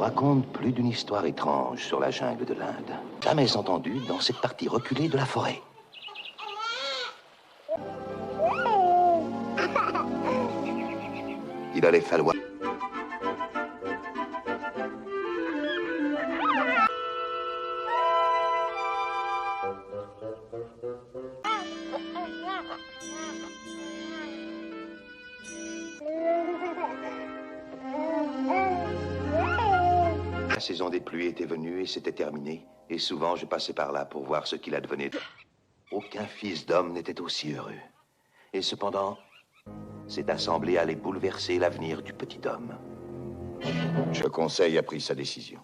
raconte plus d'une histoire étrange sur la jungle de l'Inde, jamais entendue dans cette partie reculée de la forêt. Il allait falloir... La saison des pluies était venue et s'était terminée, et souvent je passais par là pour voir ce qu'il advenait. Aucun fils d'homme n'était aussi heureux. Et cependant, cette assemblée allait bouleverser l'avenir du petit homme. Le conseil a pris sa décision.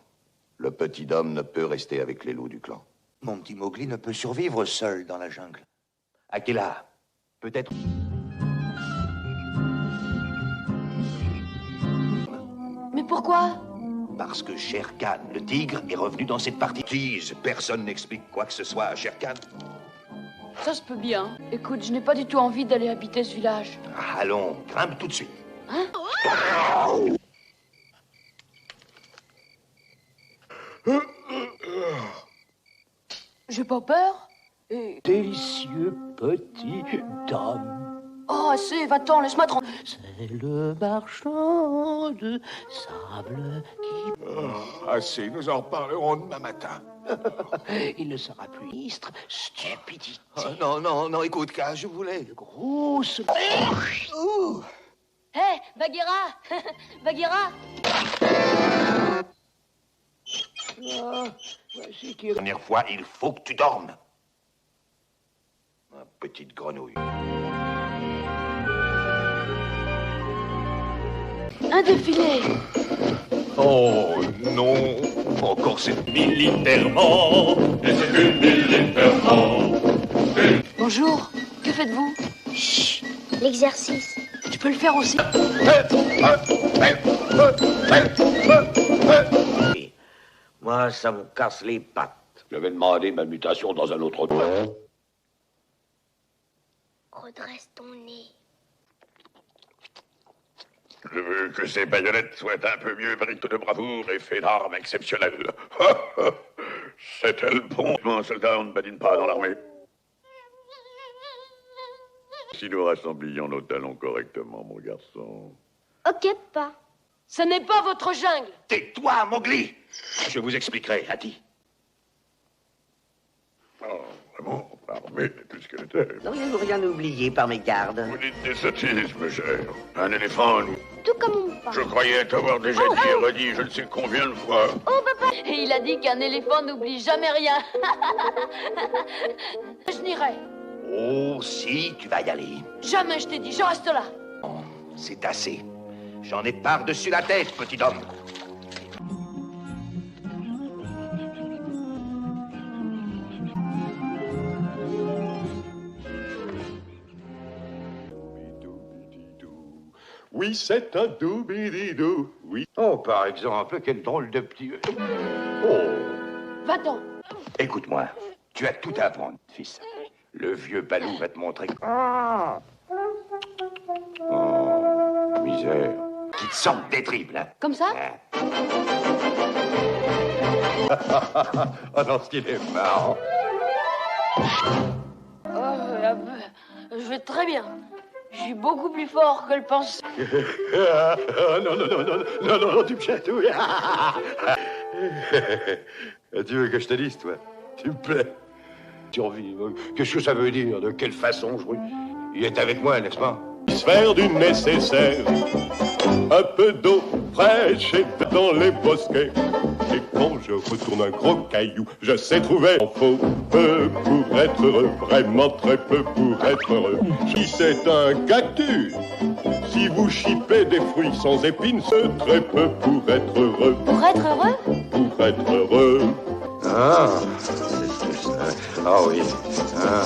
Le petit homme ne peut rester avec les loups du clan. Mon petit Mowgli ne peut survivre seul dans la jungle. Akela, peut-être... Mais pourquoi? Parce que Shere Khan, le tigre, est revenu dans cette partie. Tease, personne n'explique quoi que ce soit à Shere Khan. Ça se peut bien. Écoute, je n'ai pas du tout envie d'aller habiter ce village. Allons, grimpe tout de suite. Hein? J'ai pas peur. Et... Délicieux petit homme. Oh, assez, va-t'en, laisse-moi tranquille. C'est le marchand de sable qui... Oh, assez, nous en reparlerons demain matin. Il ne sera plus ministre. Stupidité. Oh, non, écoute, K, je voulais... Grosse... Hé, Bagheera Bagheera. Voici qui... La dernière fois, il faut que tu dormes. Ma petite grenouille. Un défilé. Oh, non. Encore cette... Militairement, et c'est que militairement. Bonjour, que faites-vous? Chut, l'exercice. Tu peux le faire aussi. Moi, ça me casse les pattes. J'avais demandé ma mutation dans un autre domaine. Redresse ton nez. Je veux que ces baïonnettes soient un peu mieux briques de bravoure et faits d'armes exceptionnelles. C'est-elle bon? Un soldat, on ne badine pas dans l'armée. Si nous rassemblions nos talons correctement, mon garçon. Ok, pas. Ce n'est pas votre jungle. Tais-toi, Mowgli. Je vous expliquerai, Hati. Oh, vraiment, l'armée est tout ce qu'elle était. N'auriez-vous rien oublié par mes gardes? Vous dites des sottises, me cher. Un éléphant, nous. Tout comme mon papa. Je croyais t'avoir déjà dit et redit je ne sais combien de fois. Oh, papa. Et il a dit qu'un éléphant n'oublie jamais rien. Je n'irai. Oh, si, tu vas y aller. Jamais, je t'ai dit, je reste là. Oh, c'est assez. J'en ai par-dessus la tête, petit homme. Oui, c'est un doubididou, oui. Oh, par exemple, quel drôle de petit... Oh, Va-t'en. Écoute-moi, tu as tout à apprendre, fils. Le vieux Balou va te montrer... Oh, misère. Qui te sortent des triples, hein. Comme ça? Oh non, ce qu'il est marrant. Je vais très bien. Je suis beaucoup plus fort que le pense. Non, tu me chatouilles. Tu veux que je te dise, toi? Tu me plais. Survivre. Qu'est-ce que ça veut dire? De quelle façon jouer? Il est avec moi, n'est-ce pas? faire du nécessaire. Un peu d'eau fraîche et dans les bosquets. Et quand je retourne un gros caillou, je sais trouver en faux peu pour être heureux, vraiment très peu pour être heureux. Si c'est un cactus, si vous chipez des fruits sans épines, c'est très peu pour être heureux. Pour être heureux? Pour être heureux. Ah, c'est tout ça. Ah oui. Ah.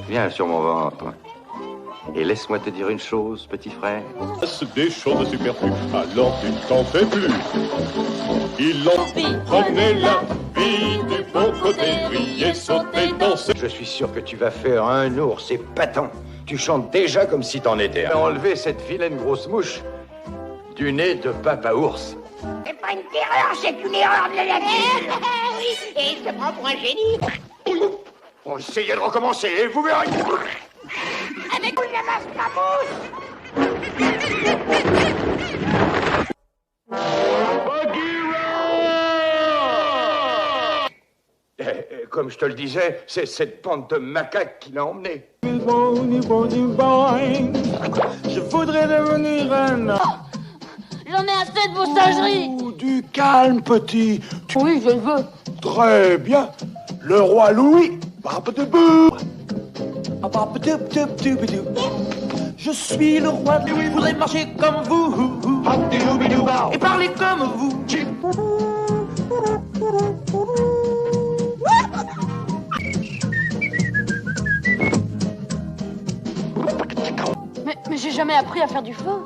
Viens sur mon ventre. Et laisse-moi te dire une chose, petit frère. C'est des choses superflues, alors tu t'en fais plus. Il en prenait la vie du bon côté, crier, sauter, danser. Je suis sûr que tu vas faire un ours épatant Tu chantes déjà comme si t'en étais. Enlever cette vilaine grosse mouche du nez de Papa Ours. C'est pas une terreur, c'est une erreur de la nature. Oui, et il se prend pour un génie. On essayait de recommencer, et vous verrez. Avec une masse la mouche. Comme je te le disais, c'est cette bande de macaques qui l'a emmené. Je voudrais devenir un... J'en ai assez de vos sageries. Du calme, petit. Oui, je le veux. Très bien. Le roi Louis. Je suis le roi Louis. Je voudrais marcher comme vous. Et parler comme vous. Mais j'ai jamais appris à faire du feu.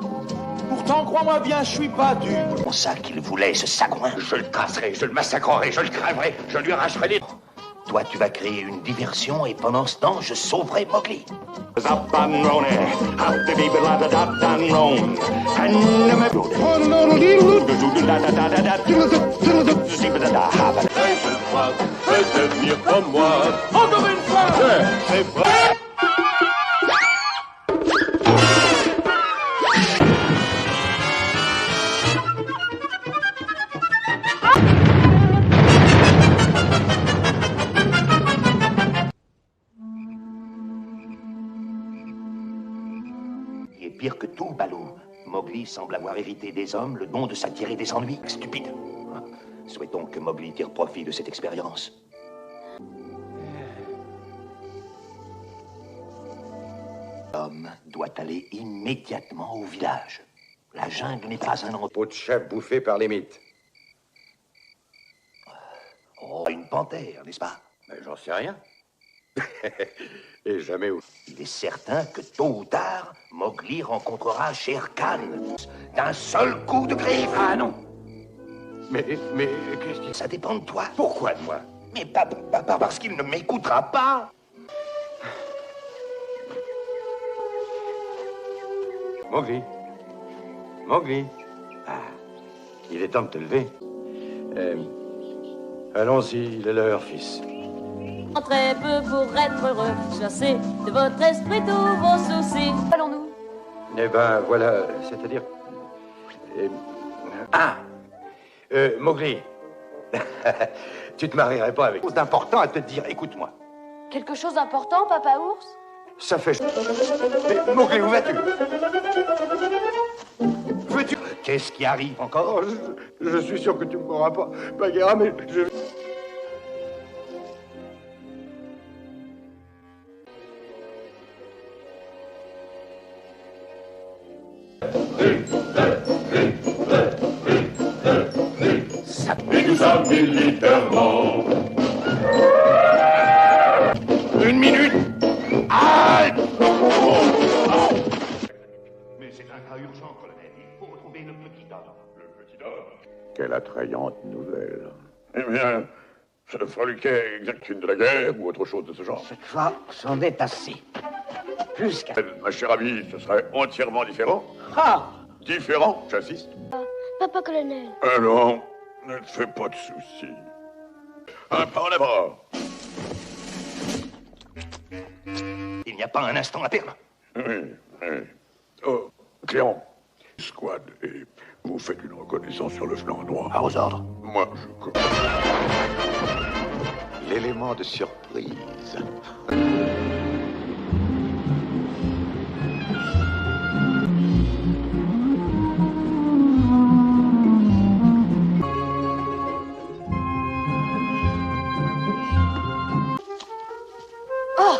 Pourtant, crois-moi bien, je suis pas dur. C'est ça qu'il voulait, ce sagouin. Je le casserai, je le massacrerai, je le crèverai, je lui arracherai les... Toi, tu vas créer une diversion et pendant ce temps, je sauverai Mowgli. Peut devenir comme moi. Encore une fois. C'est vrai. Et pire que tout, Balou, Mowgli semble avoir hérité des hommes le don de s'attirer des ennuis. Stupide. Souhaitons que Mowgli tire profit de cette expérience. L'homme doit aller immédiatement au village. La jungle n'est pas un endroit... Peau de chef bouffé par les mythes. Oh, une panthère, n'est-ce pas? Mais j'en sais rien. Et jamais où. Il est certain que tôt ou tard, Mowgli rencontrera Shere Khan d'un seul coup de griffe. Ah non. Mais qu'est-ce qui... Ça dépend de toi. Pourquoi de moi? Mais pas parce qu'il ne m'écoutera pas. Mowgli. Mowgli. Ah, il est temps de te lever. Allons-y, il est l'heure, fils. Très peu pour être heureux, chassez de votre esprit tous vos soucis. Allons-nous? Eh ben, voilà, c'est-à-dire... Mowgli, tu te marierais pas avec... Chose d'important à te dire, écoute-moi. Quelque chose d'important, Papa Ours? Ça fait... Mais Mowgli, où vas-tu? Veux-tu... Qu'est-ce qui arrive encore? Je suis sûr que tu ne m'auras pas, Bagheera, mais je... Et tout ça militairement. Une minute. Halte! Mais c'est un cas urgent, colonel. Il faut retrouver le petit homme. Le petit homme. Quelle attrayante nouvelle. Eh bien, ça ne fera qu'à exactune de la guerre ou autre chose de ce genre. Cette fois, c'en est assez. Jusqu'à... Ma chère amie, ce serait entièrement différent. Ah! Différent, j'insiste. Papa colonel. Alors, ne te fais pas de soucis. Un pas en avant. Il n'y a pas un instant à perdre. Oui. Oh, Cléon, squad, et vous faites une reconnaissance sur le flanc droit. À vos ordres. Moi, je... L'élément de surprise. Oh!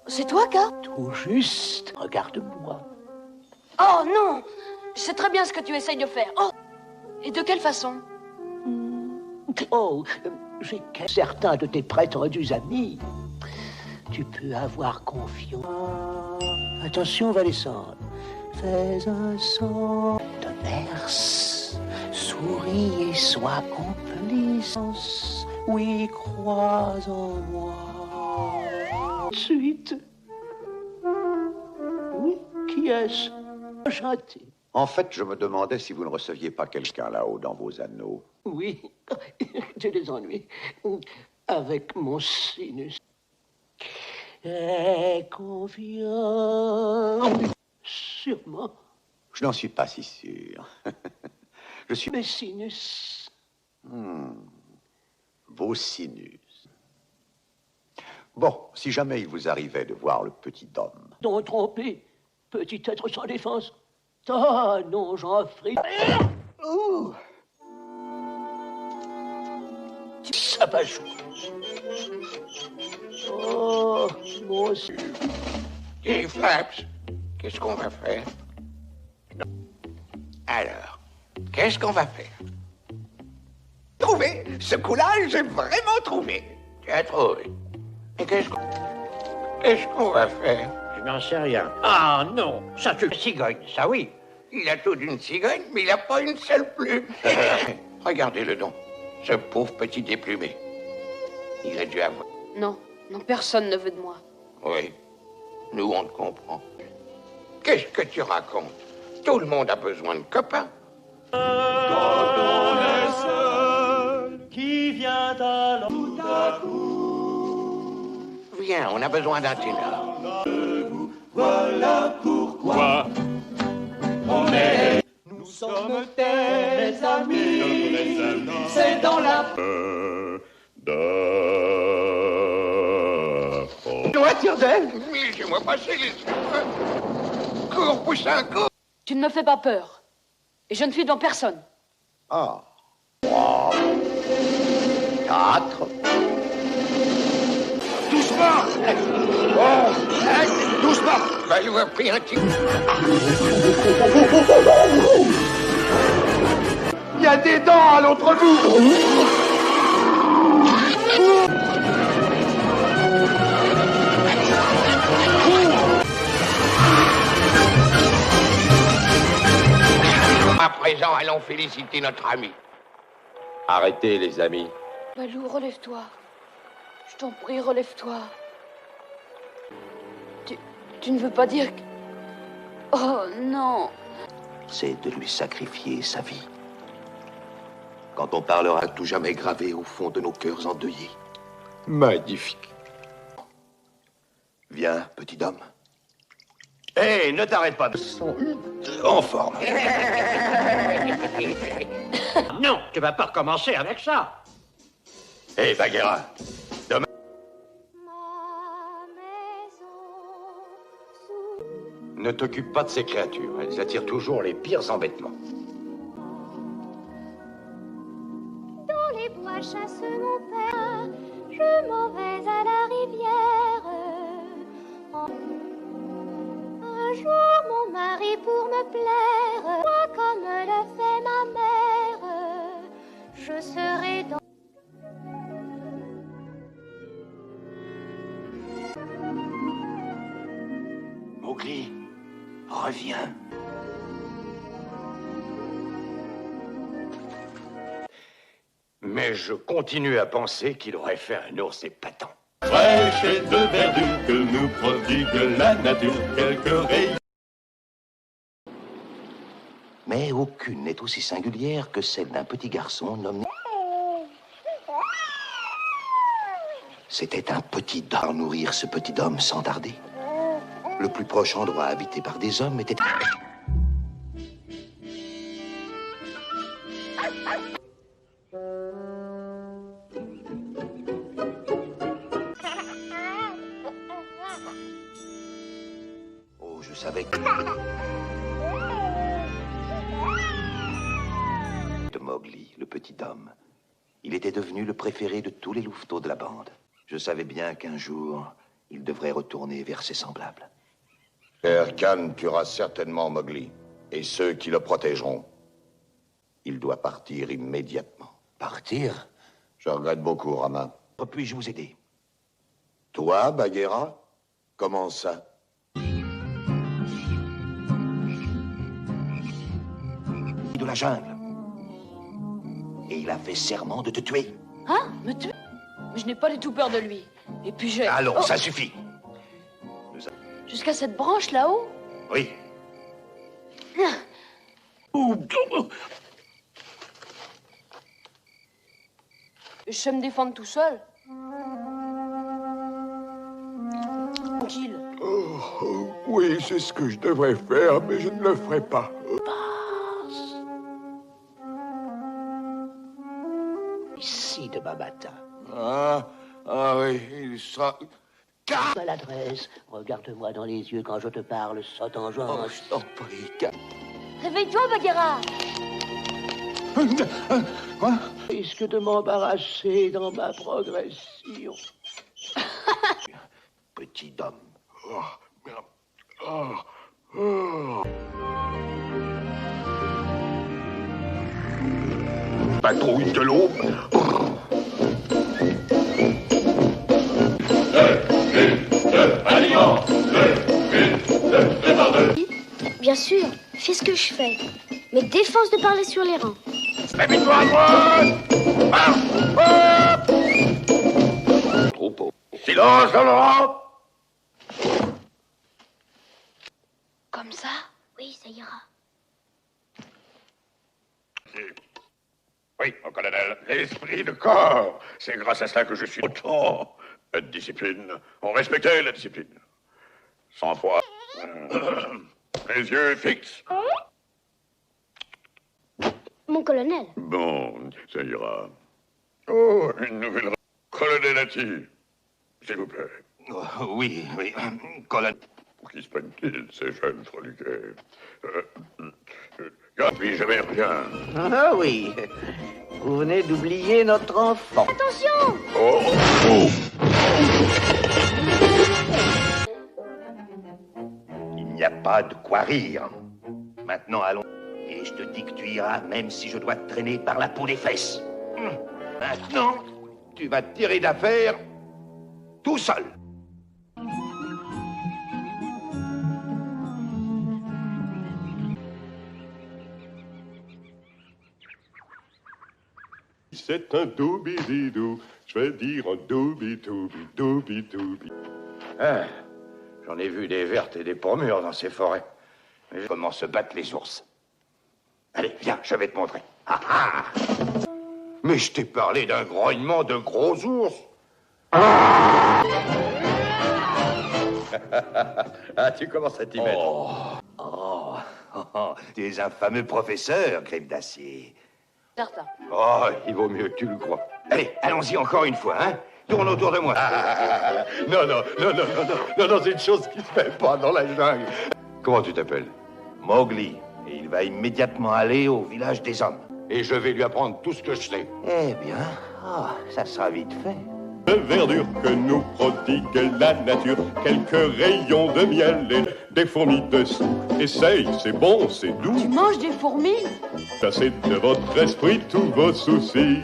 C'est toi, Ka? Tout juste. Regarde-moi. Oh non! Je sais très bien ce que tu essayes de faire. Oh! Et de quelle façon? Oh, j'ai certains de tes prétendus amis. Tu peux avoir confiance. Attention, on va descendre. Fais un son de verse. Souris et sois complice. Oui, crois en moi. Suite. Yes. Enchanté. En fait, je me demandais si vous ne receviez pas quelqu'un là-haut dans vos anneaux. Oui, j'ai des ennuis avec mon sinus. Et confiant. Sûrement. Je n'en suis pas si sûr. Je suis... Mes sinus. Vos sinus. Bon, si jamais il vous arrivait de voir le petit homme. Non, trompé. Petit être sans défense. Ah non, j'en ferai. Ouh. Ça va jouer. Oh, mon Dieu. Et Flaps, qu'est-ce qu'on va faire? Alors, qu'est-ce qu'on va faire? Trouvé! Ce coup-là, j'ai vraiment trouvé! Tu as trouvé? Et qu'est-ce qu'on va faire? Je n'en sais rien. Ah non, ça c'est une cigogne, ça oui. Il a tout d'une cigogne, mais il n'a pas une seule plume. Regardez-le donc, ce pauvre petit déplumé. Il a dû avoir... Non, non, personne ne veut de moi. Oui, nous on te comprend. Qu'est-ce que tu racontes? Tout le monde a besoin de copains. Quand on est seul, qui vient alors tout à coup. Viens, on a besoin d'un ténor. Voilà pourquoi on est. Nous sommes tes amis. C'est dans la. Voiture d'elle. Laissez-moi passer les cheveux. Cours, poussin, cours. Tu ne me fais pas peur. Et je ne suis devant personne. Ah. 3, 4. Doucement. Oh, doucement. Bah, il m'a pris un petit... Il y a des dents à l'autre bout. À présent, allons féliciter notre ami. Arrêtez, les amis. Balou, relève-toi. Je t'en prie, relève-toi. Tu ne veux pas dire que... Oh, non. C'est de lui sacrifier sa vie. Quand on parlera tout jamais gravé au fond de nos cœurs endeuillés. Magnifique. Viens, petit homme. Hé, ne t'arrête pas de son. En forme. Non, tu vas pas recommencer avec ça. Hé, Bagheera. Demain. Ne t'occupe pas de ces créatures. Elles attirent toujours les pires embêtements. Dans les bois chasse mon père, je m'en vais à la rivière. Un jour mon mari pour me plaire, moi comme le fait ma mère, je serai dans... Mowgli, reviens. Mais je continue à penser qu'il aurait fait un ours épatant. Fraîche et de verdure que nous prodigue la nature, quelques rayons. Mais aucune n'est aussi singulière que celle d'un petit garçon nommé... C'était un petit homme. À nourrir ce petit homme sans tarder. Le plus proche endroit habité par des hommes était... Oh, je savais que... de Mowgli, le petit homme. Il était devenu le préféré de tous les louveteaux de la bande. Je savais bien qu'un jour, il devrait retourner vers ses semblables. Shere Khan tuera certainement Mowgli, et ceux qui le protégeront. Il doit partir immédiatement. Partir? Je regrette beaucoup, Rama. Puis-je vous aider? Toi, Bagheera? Comment ça? De la jungle. Et il a fait serment de te tuer. Hein? Me tuer? Mais je n'ai pas du tout peur de lui. Et puis j'ai... Allons, Oh, ça suffit. jusqu'à cette branche là-haut? Oui, Je sais me défendre tout seul. Tranquille. Oui, c'est ce que je devrais faire, mais je ne le ferai pas. Ici demain matin. Ah oui, il sera... Maladresse, regarde-moi dans les yeux quand je te parle, saute en Oh, genre. je t'en prie, Réveille-toi, Bagheera. Quoi? Risque de m'embarrasser dans ma progression. Petit homme. Patrouille de l'aube. Bien sûr, fais ce que je fais. Mais défense de parler sur les rangs. Mets-toi à droite. Troupeau. Silence dans le rang. Comme ça? Oui, ça ira. Oui, mon colonel. L'esprit de corps. C'est grâce à cela que je suis autant de discipline. On respectait la discipline. Sans foi. Les yeux fixes. Mon colonel. Bon, ça ira. Oh, une nouvelle... Colonel Atti, s'il vous plaît. Oh, oui, colonel. Qui se prennent-ils, ces jeunes froliquets? Puis jamais rien. Ah oui, vous venez d'oublier notre enfant. Attention! Oh, oh. Il n'y a pas de quoi rire. Maintenant, allons. Et je te dis que tu iras, même si je dois te traîner par la peau des fesses. Maintenant, tu vas te tirer d'affaire tout seul. C'est un doobididou, je vais dire un doobidoubi. Ah, j'en ai vu des vertes et des pommures dans ces forêts. Mais comment se battent les ours? Allez, viens, je vais te montrer. Ah, ah. Mais je t'ai parlé d'un grognement de gros ours. Ah, tu commences à t'y mettre. Tu es un fameux professeur, Griffe d'Acier. Certain. Oh, il vaut mieux que tu le crois. Allez, allons-y encore une fois, hein. Tourne autour de moi. Non, c'est une chose qui se fait pas dans la jungle. Comment tu t'appelles? Mowgli. Et il va immédiatement aller au village des hommes. Et je vais lui apprendre tout ce que je sais. Eh bien, ça sera vite fait. De verdure que nous prodigue la nature, quelques rayons de miel et des fourmis dessous. Essaye, c'est bon, c'est doux. Tu manges des fourmis? Chassez de votre esprit tous vos soucis.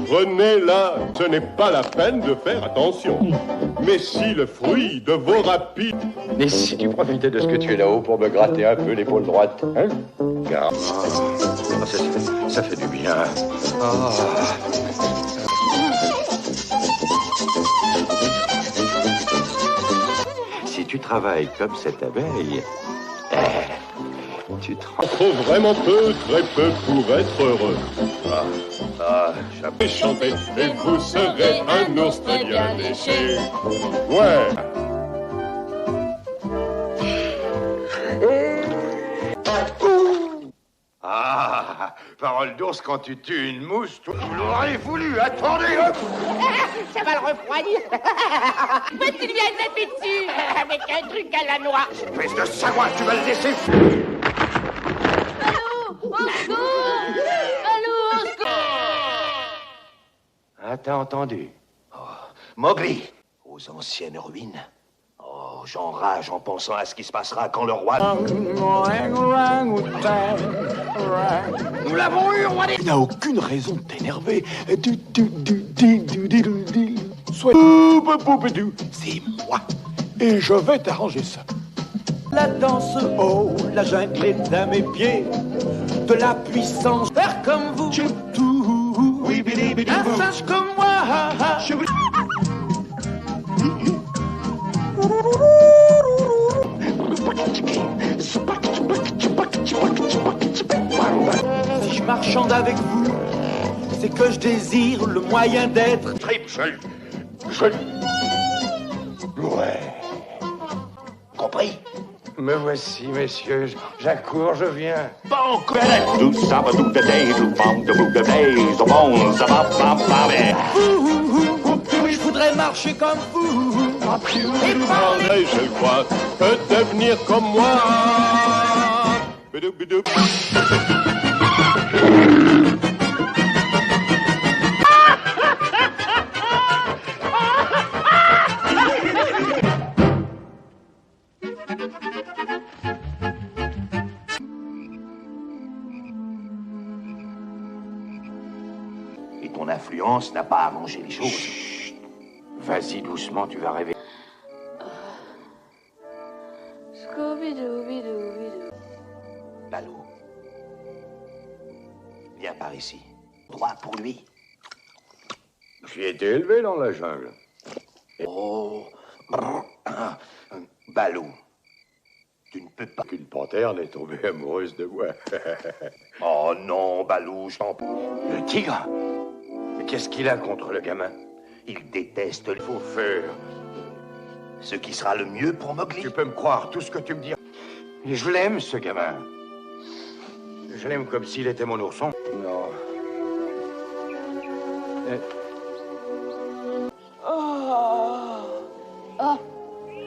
Prenez-la, ce n'est pas la peine de faire attention. Mais si le fruit de vos rapides... Mais si tu profitais de ce que tu es là-haut pour me gratter un peu l'épaule droite, hein? Ça fait du bien. Si tu travailles comme cette abeille, tu te rends... Faut vraiment peu, très peu pour être heureux. Chantez et vous serez un ours très bien léché. Ouais. Ah, parole d'ours, quand tu tues une mouche, vous l'aurez voulu, attendez. Ça va le refroidir. Mais tu viens de taper dessus avec un truc à la noix. Espèce de sagouin, tu vas le laisser. Allô? Au secours! Allô, au secours! Ah, t'as entendu? Mowgli, aux anciennes ruines. Oh, j'enrage en pensant à ce qui se passera quand le roi... Nous l'avons eu, roi des... Il n'a aucune raison de t'énerver. Sois... C'est moi. Et je vais t'arranger ça. La danse, oh, la jungle est à mes pieds. De la puissance, faire comme vous. Un singe comme moi, ha, ha. Si je marchande avec vous, c'est que je désire le moyen d'être Trip, Ouais. Compris? Me voici, messieurs. J'accours, je viens. Pas encore! Do saba do the day, do bam the book the days, the bones, the bam bam je voudrais marcher comme vous. André, je crois, peut devenir comme moi. Bidou, bidou. Et ton influence n'a pas arrangé les choses. Chut. Vas-y doucement, tu vas rêver. Scooby-Doo-Bidoo-Bidoo. Balou, viens par ici. Droit pour lui. J'ai été élevé dans la jungle. Oh, Balou, tu ne peux pas... Qu'une panthère n'est tombée amoureuse de moi. Oh non, Balou, je t'en prie. Le tigre? Mais qu'est-ce qu'il a contre le gamin? Il déteste le Faut faire. Ce qui sera le mieux pour Mowgli. Tu peux me croire, tout ce que tu me dis. Et je l'aime, ce gamin. Je l'aime comme s'il était mon ourson. Non. Oh,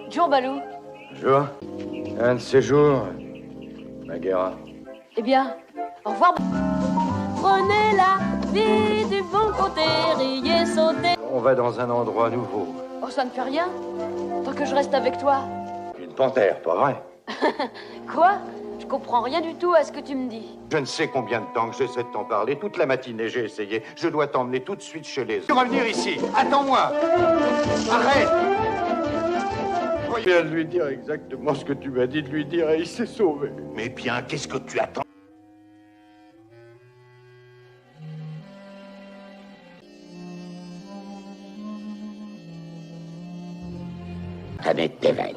bonjour Balou. Bonjour. Un de ces jours, Bagheera. Eh bien, au revoir. Prenez la vie du bon côté, riez, sautez. On va dans un endroit nouveau. Oh, ça ne fait rien. Tant que je reste avec toi. Une panthère, pas vrai? Quoi? Je comprends rien du tout à ce que tu me dis. Je ne sais combien de temps que j'essaie de t'en parler. Toute la matinée, j'ai essayé. Je dois t'emmener tout de suite chez les autres. Revenir ici. Attends-moi. Arrête. Je viens de lui dire exactement ce que tu m'as dit de lui dire et il s'est sauvé. Mais bien, qu'est-ce que tu attends? Canette des veines.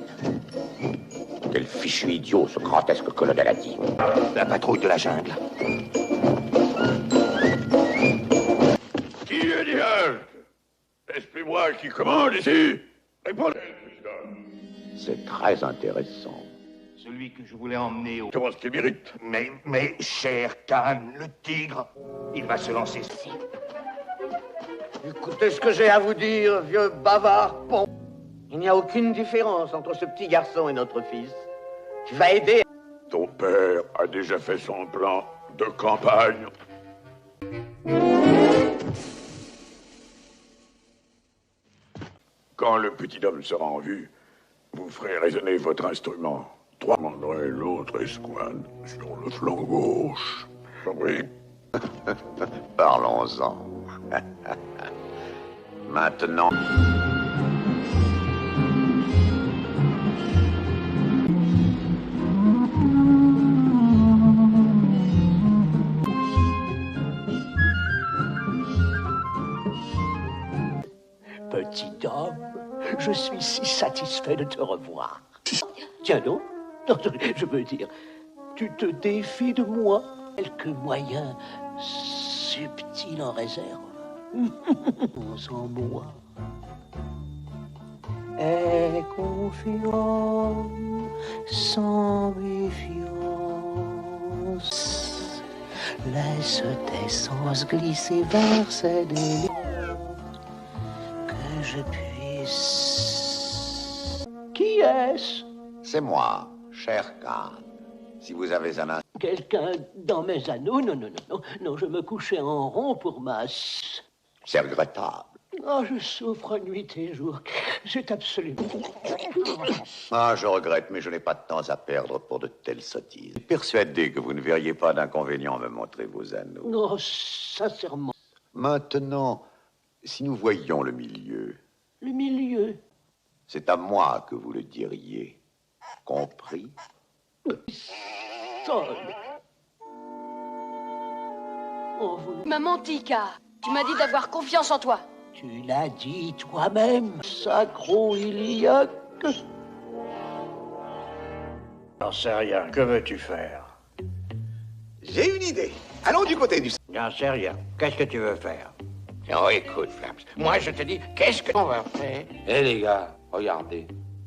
Quel fichu idiot, ce grotesque colonel a dit. La patrouille de la jungle. Qui est diable? Est-ce moi qui commande ici? Répondez, président. C'est très intéressant. Celui que je voulais emmener au... Comment est-ce qu'il mérite? Mais, cher Khan, le tigre, il va se lancer. Écoutez ce que j'ai à vous dire, vieux bavard pont. Il n'y a aucune différence entre ce petit garçon et notre fils. Tu vas aider. Ton père a déjà fait son plan de campagne. Quand le petit homme sera en vue, vous ferez résonner votre instrument. Trois mandrez l'autre escouade sur le flanc gauche. Compris? Parlons-en. Maintenant... Petit homme, je suis si satisfait de te revoir. Tiens donc, je veux dire, tu te défies de moi. Quelques moyens subtils en réserve. Sans moi. Aie confiance, sans méfiance. Laisse tes sens glisser vers ces délires. Que je puisse... Qui est-ce? C'est moi, cher Khan. Si vous avez un... Quelqu'un dans mes anneaux? Non, je me couchais en rond pour ma... C'est regrettable. Oh, je souffre nuit et jour. C'est absolument... Ah, je regrette, mais je n'ai pas de temps à perdre pour de telles sottises. Persuadé que vous ne verriez pas d'inconvénient à me montrer vos anneaux. Non, sincèrement. Maintenant, si nous voyions le milieu... Le milieu? C'est à moi que vous le diriez. Compris? Maman Tika, tu m'as dit d'avoir confiance en toi. Tu l'as dit toi-même, sacro-iliaque. J'en sais rien. Que veux-tu faire? J'ai une idée. Allons du côté du... J'en sais rien. Qu'est-ce que tu veux faire? Oh, écoute, Flaps. Moi, je te dis, qu'est-ce qu'on va faire? Eh les gars, regardez.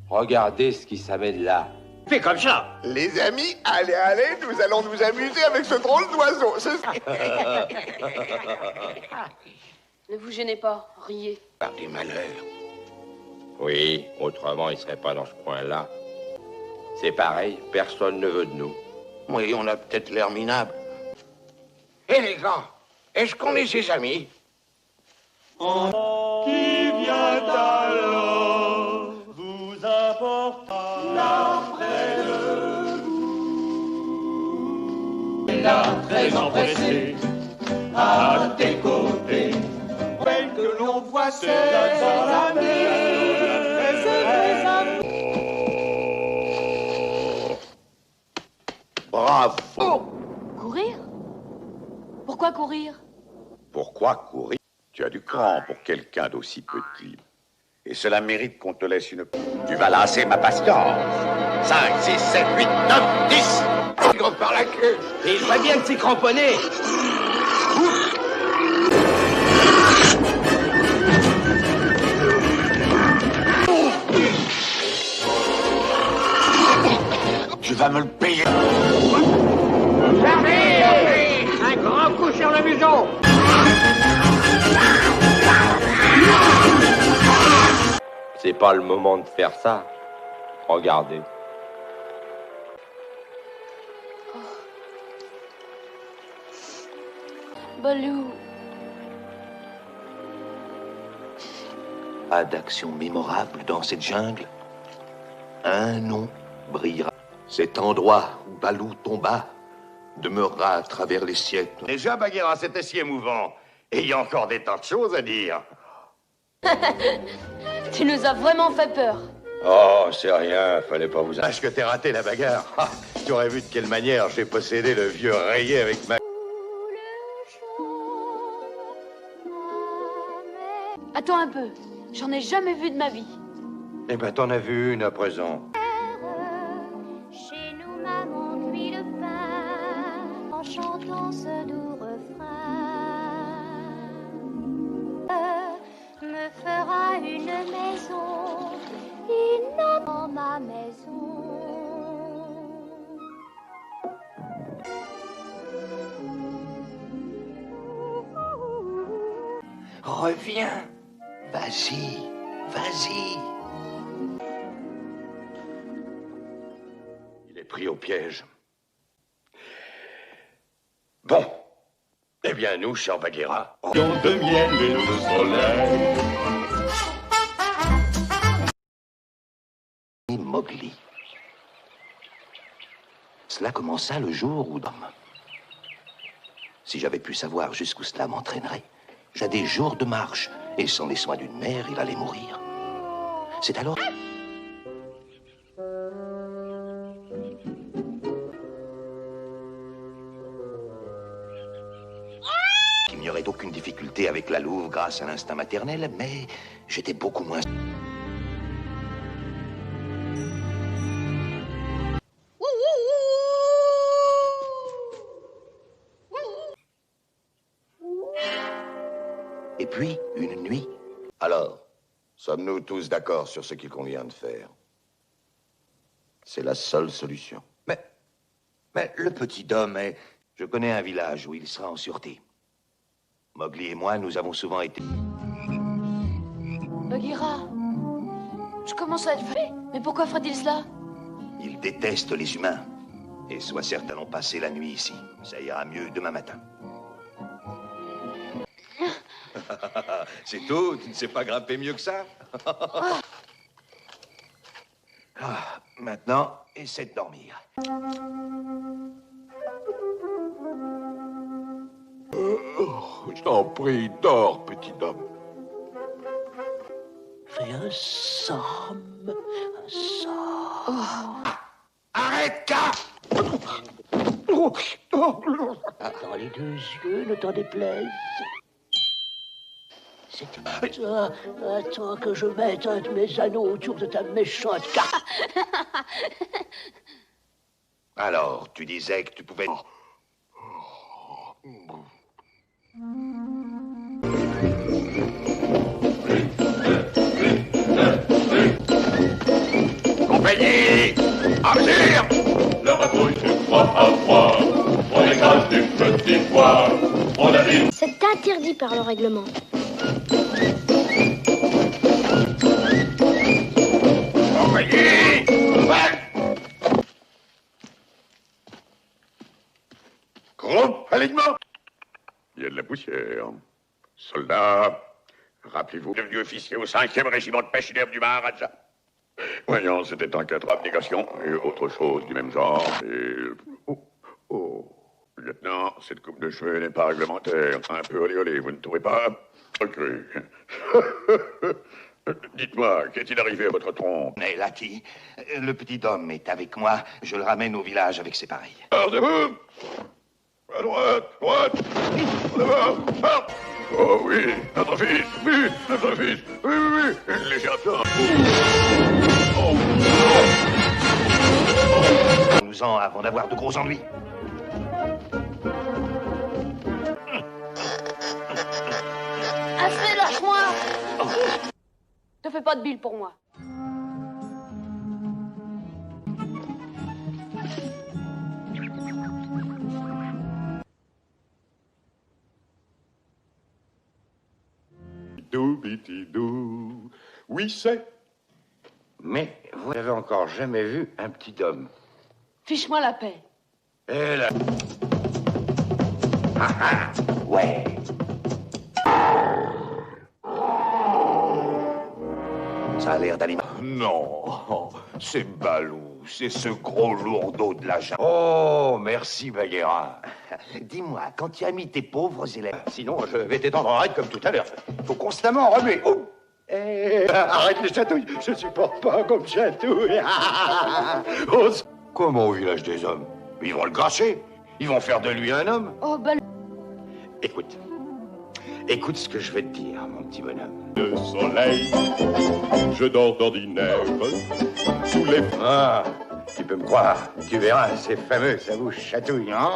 Regardez ce qui s'amène là. Fais comme ça. Les amis, allez, nous allons nous amuser avec ce drôle d'oiseau. Ne vous gênez pas, riez. Par des malheurs. Oui, autrement il serait pas dans ce coin-là. C'est pareil, personne ne veut de nous. Oui, on a peut-être l'air minable. Eh les gars, est-ce qu'on est ses amis? Qui vient alors vous apporta l'après de vous. Et là, très empressé, à tes côtés, que l'on voit ses amis. Bravo. Oh! Courir? Pourquoi courir? Pourquoi courir? Tu as du cran pour quelqu'un d'aussi petit. Et cela mérite qu'on te laisse une... Tu vas lasser ma patience. 5, 6, 7, 8, 9, 10. Il grimpe par la queue. Et il ferait bien de s'y cramponner. Tu vas me le payer. Charmé! Un grand coup sur le museau! C'est pas le moment de faire ça. Regardez. Balou. Pas d'action mémorable dans cette jungle. Un nom brillera. Cet endroit où Balou tomba demeurera à travers les siècles. Déjà, Bagheera, c'était si émouvant. Et il y a encore des tas de choses à dire. Tu nous as vraiment fait peur. Oh, c'est rien, fallait pas vous... Est-ce que t'es raté la bagarre? Ah, tu aurais vu de quelle manière j'ai possédé le vieux rayé avec ma... Attends un peu. J'en ai jamais vu de ma vie. Eh ben, t'en as vu une à présent. Chez nous, maman cuit le pain en chantant ce doux refrain. Me fera une maison, inondant dans ma maison. Reviens. Vas-y, vas-y. Il est pris au piège. Bon. Eh bien, nous, cher Bagheera... De miel et de soleil. Et Mowgli. Cela commença le jour où... Si j'avais pu savoir jusqu'où cela m'entraînerait, j'ai des jours de marche, et sans les soins d'une mère, il allait mourir. C'est alors... qu'il n'y aurait aucune difficulté avec la louve grâce à l'instinct maternel, mais j'étais beaucoup moins... Et puis, une nuit... Alors, sommes-nous tous d'accord sur ce qu'il convient de faire? C'est la seule solution. Mais le petit homme est... Je connais un village où il sera en sûreté. Mowgli et moi, nous avons souvent été... Bagheera, je commence à être fait. Mais pourquoi ferait-il cela? Il déteste les humains. Et sois certain d'en passer la nuit ici. Ça ira mieux demain matin. C'est tout? Tu ne sais pas grimper mieux que ça? Ah, maintenant, essaie de dormir. Je t'en prie, dors, petit homme. Fais un somme, un somme. Arrête, Ka! Dans les deux yeux, ne t'en déplaise. C'est toi. Attends que je mette un de mes anneaux autour de ta méchante carte. Alors, tu disais que tu pouvais... Compagnie! Amzir! La patrouille c'est 3 à 3. On écrase des petits pois. On a dit... C'est interdit par le règlement. Compagnie! Groupe, alignement! Il y a de la poussière. Soldats, rappelez-vous, devenu officier au 5e régiment de pêche d'herbe du Maharaja. Voyons, c'était en 4 abnégations et autre chose du même genre. Et... Oh. Lieutenant, cette coupe de cheveux n'est pas réglementaire. Un peu olé olé, vous ne trouvez pas? Ok. Dites-moi, qu'est-il arrivé à votre tronc? Mais Lucky, le petit homme est avec moi. Je le ramène au village avec ses pareils. Gardez-vous! À droite, en avant, part! Oh oui, notre fils, oui, notre fils, oui, léger absent. Nous-en avant d'avoir de gros ennuis. Assez, lâche-moi. Te fais pas de bile pour moi. Doubidi-dou. Oui, c'est. Mais vous n'avez encore jamais vu un petit homme. Fiche-moi la paix. Et là... Ah ah, ouais. Ça a l'air d'animal. Non, c'est Balou, c'est ce gros lourdeau de la jungle. Oh, merci Bagheera. Dis-moi, quand tu as mis tes pauvres élèves... Sinon, je vais t'étendre en raid comme tout à l'heure. Faut constamment remuer. Oh. Arrête les chatouilles, je supporte pas comme chatouille. Oh, comme au village des hommes. Ils vont le grasser, ils vont faire de lui un homme. Oh, ben... Écoute ce que je vais te dire, mon petit bonhomme. Le soleil, je dors d'ordinaire sous les... Ah, tu peux me croire, tu verras, c'est fameux, ça vous chatouille, hein?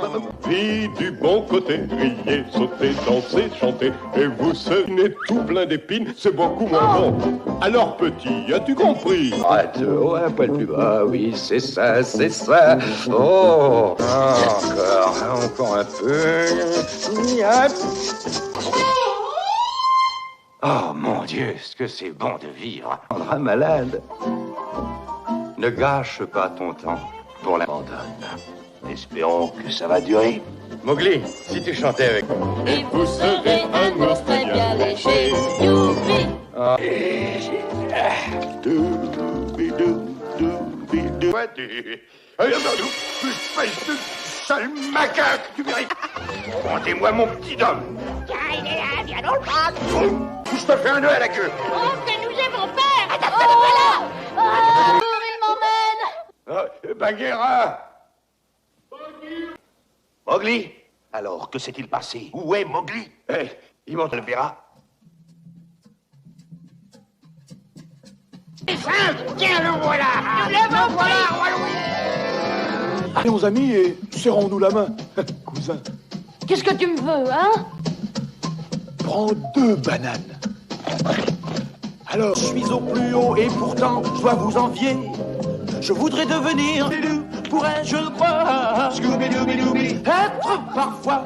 Vie du bon côté, riez, sautez, dansez, chantez, et vous serez tout plein d'épines, c'est beaucoup moins bon. Alors petit, as-tu compris? Arrête, ouais, un poil plus bas, oui, c'est ça, c'est ça. Oh, encore un peu. Oh mon Dieu, ce que c'est bon de vivre. Un malade. Ne gâche pas ton temps pour l'abandon. Espérons que ça va durer. Mowgli, si tu chantais avec moi. Et vous serez un ours très bien léger. Youpi! Espèce de sale macaque, tu mérites. Rendez-moi mon petit homme. Tiens, il est là, viens donc le prendre. Je te fais un nœud à la queue. Oh, que nous avons peur. Attends, voilà. Il m'emmène. Bagheera. Mowgli? Alors, que s'est-il passé? Où est Mowgli? Il monte le verra. Tiens, le voilà. Nous l'avons pris. Allons amis et serrons-nous la main. Cousin, Qu'est-ce que tu me veux, hein? prends 2 bananes. Alors, je suis au plus haut et pourtant, je dois vous envier. Je voudrais devenir, pourrais-je le croire, être parfois.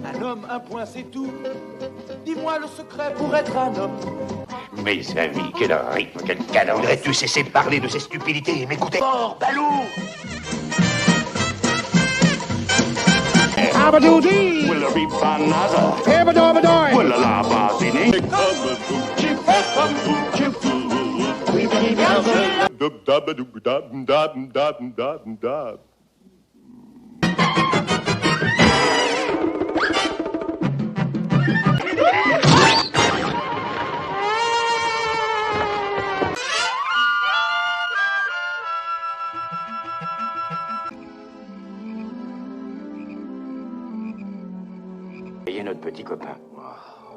Un homme, un point, c'est tout. Dis-moi le secret pour être un homme. Mes amis, quel rythme, quel cadence. Voudrais-tu cesser de parler de ces stupidités et m'écouter? Fort, Balou! Abadoudi! Will there be banana? Ebadobadoi! Will la basini? Dub dub dub dub dub dub dub dub. Voyez notre petit copain.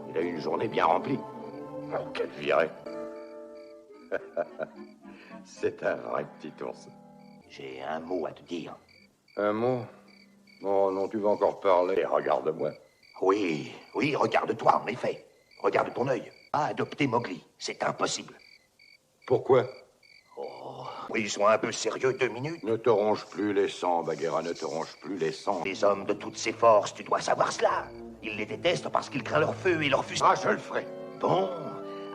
Il a une journée bien remplie. Oh, quelle virée. C'est un vrai petit ours. J'ai un mot à te dire. Un mot? Oh non, tu vas encore parler. Et regarde-moi. Oui, regarde-toi, en effet. Regarde ton œil. Pas adopter Mowgli, c'est impossible. Pourquoi? Oh, oui, sois un peu sérieux 2 minutes. Ne te ronge plus les sangs, Bagheera, ne te ronge plus les sangs. Les hommes de toutes ces forces, tu dois savoir cela. Ils les détestent parce qu'ils craignent leur feu et leur fusil. Ah, je le ferai. Bon,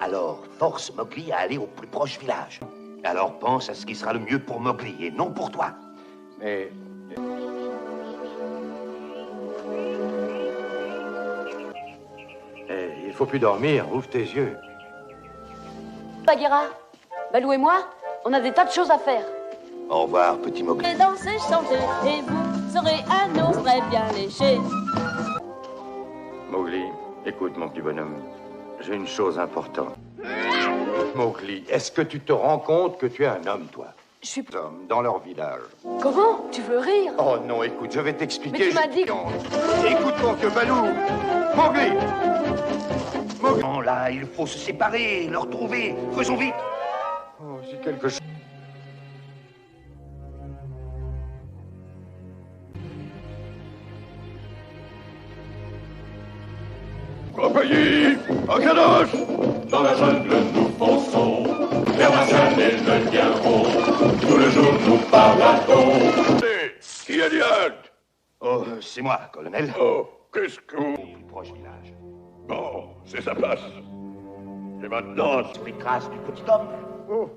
alors force Mowgli à aller au plus proche village. Alors pense à ce qui sera le mieux pour Mowgli et non pour toi. Mais... il faut plus dormir, ouvre tes yeux. Bagheera, Balou et moi, on a des tas de choses à faire. Au revoir, petit Mowgli. Et danser, chanter, et vous serez un ours très bien léché. Mowgli, écoute mon petit bonhomme, j'ai une chose importante. Mowgli, est-ce que tu te rends compte que tu es un homme, toi? Je suis... Hommes dans leur village. Comment? Tu veux rire? Oh non, écoute, je vais t'expliquer. Mais tu m'as dit que... Écoute mon vieux Balou. Mowgli. Mowgli. Non, là, il faut se séparer, le retrouver. Faisons vite. Oh, si quelque chose... Compagnie, à Kadosh! Dans la jungle nous fonçons, vers la scène et le lièvron. Tout le jour nous baladons. Qui a dit halte? Oh, c'est moi, colonel. Oh, qu'est-ce que vous... Au plus proche village. Bon, c'est sa place. Et maintenant... Les traces du petit homme. Oh.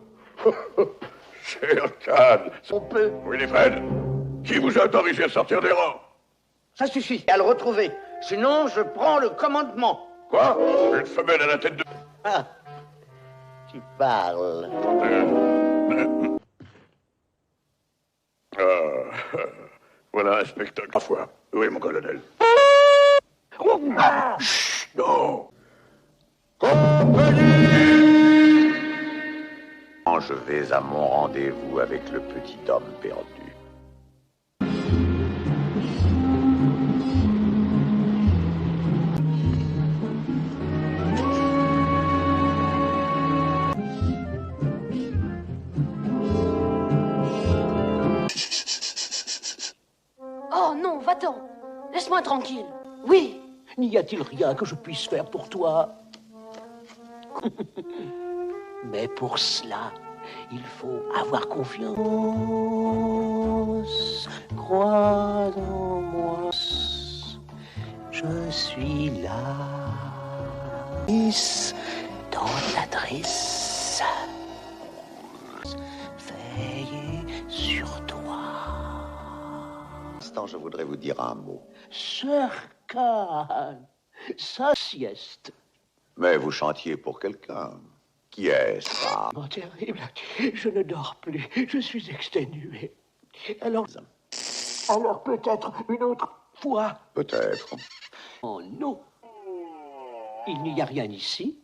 Cher Khan, son père... Winifred, qui vous a autorisé à sortir des rangs? Ça suffit, à le retrouver. Sinon, je prends le commandement. Quoi? Une femelle à la tête de... Ah, tu parles. Voilà un spectacle à fois. Oui, mon colonel. Chut, non. Compagnie! Je vais à mon rendez-vous avec le petit homme perdu. Oh non, va-t'en. Laisse-moi tranquille. Oui. N'y a-t-il rien que je puisse faire pour toi? Mais pour cela, il faut avoir confiance. Crois en moi. Je suis là. Dans l'adresse. Veillez sur toi. Je voudrais vous dire un mot. Sir Khan, sa sieste. Mais vous chantiez pour quelqu'un. Qui est-ce, ça? Oh, terrible. Je ne dors plus. Je suis exténué. Alors peut-être une autre fois. Peut-être. Oh non. Il n'y a rien ici.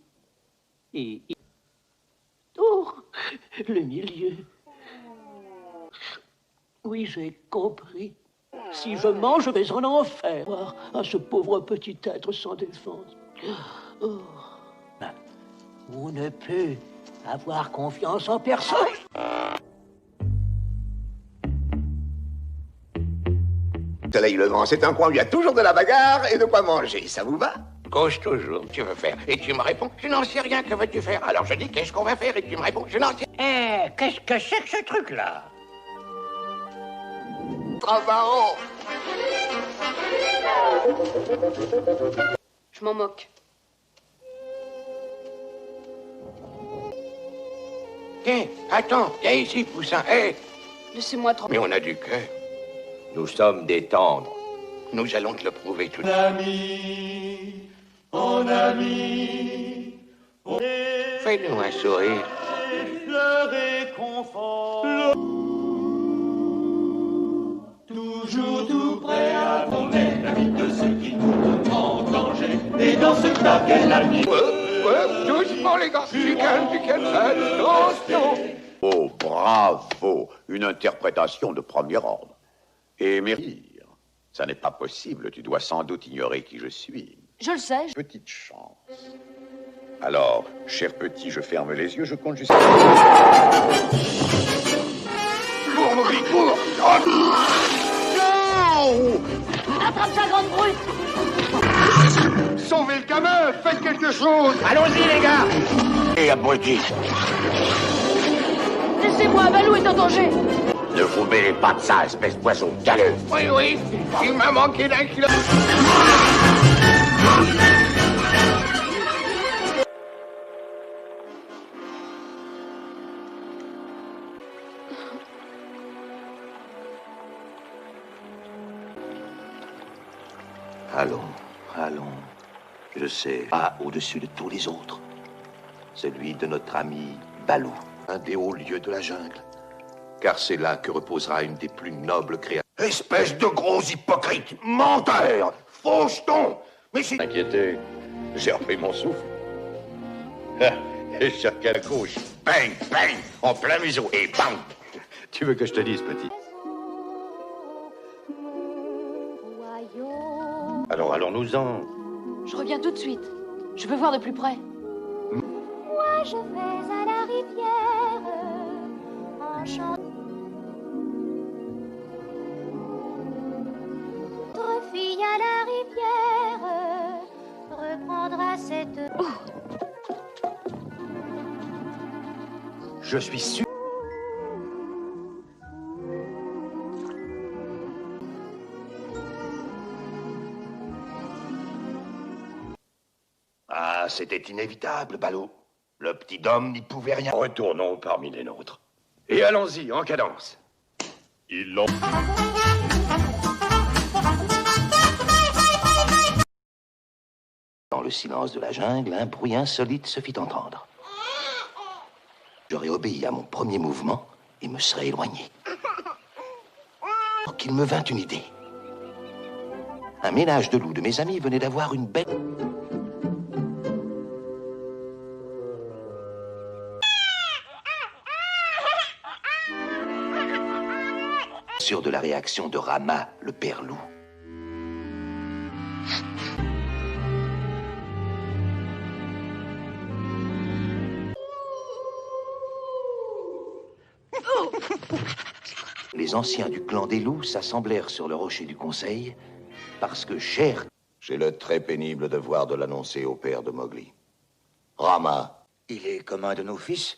Et... Oh, le milieu. Oui, j'ai compris. Si je mens, je vais en enfer. À ce pauvre petit être sans défense. Oh. On ne peut avoir confiance en personne. Soleil levant, c'est un coin où il y a toujours de la bagarre et de quoi manger. Ça vous va? Cause toujours, tu veux faire. Et tu me réponds, je n'en sais rien, que veux-tu faire? Alors je dis, qu'est-ce qu'on va faire? Et tu me réponds, je n'en sais rien. Qu'est-ce que c'est que ce truc-là? Travaux. Je m'en moque. Tiens, attends, viens ici, Poussin. Hé! Laissez-moi tranquille. Mais on a du cœur. Nous sommes des tendres. Nous allons te le prouver tout de suite. Mon ami, Fais-nous un sourire. Le réconfort. Toujours tout prêt à fonder l'ami de ceux qui nous en danger. Et dans ce cas, quel ami? Doucement, les gars. Du calme, attention. Oh, bravo. Une interprétation de premier ordre. Et Mérir, ça n'est pas possible. Tu dois sans doute ignorer qui je suis. Je le sais. Petite chance. Alors, cher petit, je ferme les yeux, je compte jusqu'à... Cours, Mowgli, cours! Non! Attrape sa grande brute! Sauvez le gamin! Faites quelque chose! Allons-y, les gars! Et abruti! Laissez-moi, Balou est en danger! Ne vous mêlez pas de ça, espèce d'oiseau galeux! Oui, oui, il m'a manqué d'un kilo. Allons, allons. Je sais, pas au-dessus de tous les autres. Celui de notre ami Balou, un des hauts lieux de la jungle. Car c'est là que reposera une des plus nobles créatures. Espèce de gros hypocrite! Menteur! Faux jeton! Mais si... Inquiété, j'ai repris mon souffle. Et chacun à gauche. Bang, bang! En plein museau, et bang! Tu veux que je te dise, petit? Alors allons-nous-en. Je reviens tout de suite. Je veux voir de plus près. Moi je vais à la rivière en chantant. Notre fille à la rivière reprendra cette... Je suis sûr. Ah, c'était inévitable, Balou. Le petit Dom n'y pouvait rien. Retournons parmi les nôtres. Et allons-y, en cadence. Ils l'ont... Dans le silence de la jungle, un bruit insolite se fit entendre. J'aurais obéi à mon premier mouvement et me serais éloigné. Qu'il me vint une idée. Un ménage de loups de mes amis venait d'avoir une belle... Sûr de la réaction de Rama, le père loup. Les anciens du clan des loups s'assemblèrent sur le rocher du conseil parce que Cher... J'ai le très pénible devoir de l'annoncer au père de Mowgli. Rama. Il est comme un de nos fils,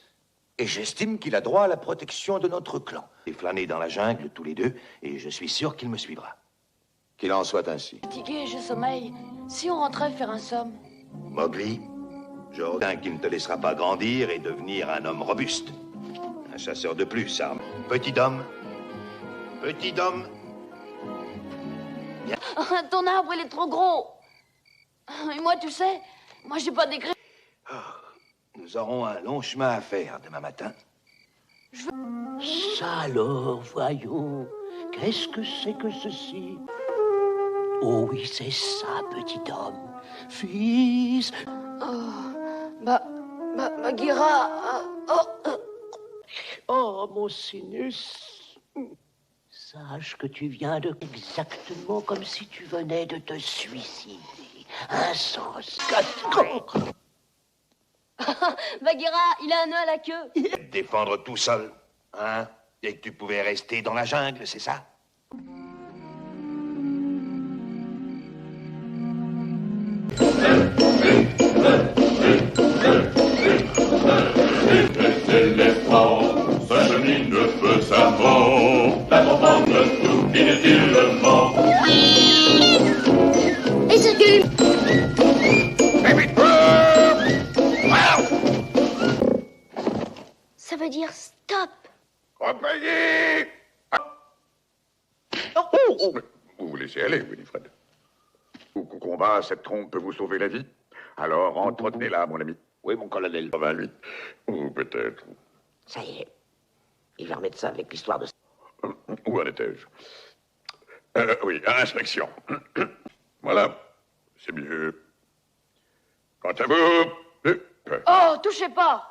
et j'estime qu'il a droit à la protection de notre clan. Et flâner dans la jungle tous les deux, et je suis sûr qu'il me suivra. Qu'il en soit ainsi. Fatigué, je sommeille. Si on rentrait faire un somme. Mowgli, je redins qu'il ne te laissera pas grandir et devenir un homme robuste. Un chasseur de plus, arme. Petit homme. Petit homme. Viens. Ton arbre, il est trop gros. Et moi, tu sais, moi, j'ai pas d'écrit. Oh, nous aurons un long chemin à faire demain matin. Ça alors, voyons. Qu'est-ce que c'est que ceci? Oh oui, c'est ça, petit homme. Fils. Bagheera. Oh, mon sinus. Sache que tu viens de... Exactement comme si tu venais de te suicider. Insensé. Bagheera, il a un nœud à la queue. Te défendre tout seul, hein? Et que tu pouvais rester dans la jungle, c'est ça? L'éléphant s'achemine de feu savant, la campagne de tout inutilement. Et c'est du... Ça veut dire stop. Repayer! Vous vous laissez aller, Winifred. Au combat, cette trompe peut vous sauver la vie. Alors, entretenez-la, mon ami. Oui, mon colonel. 88. Ou peut-être. Ça y est. Il va remettre ça avec l'histoire de... Où en étais-je? Oui, à l'inspection. Voilà, c'est mieux. Quant à vous... Oh, touchez pas.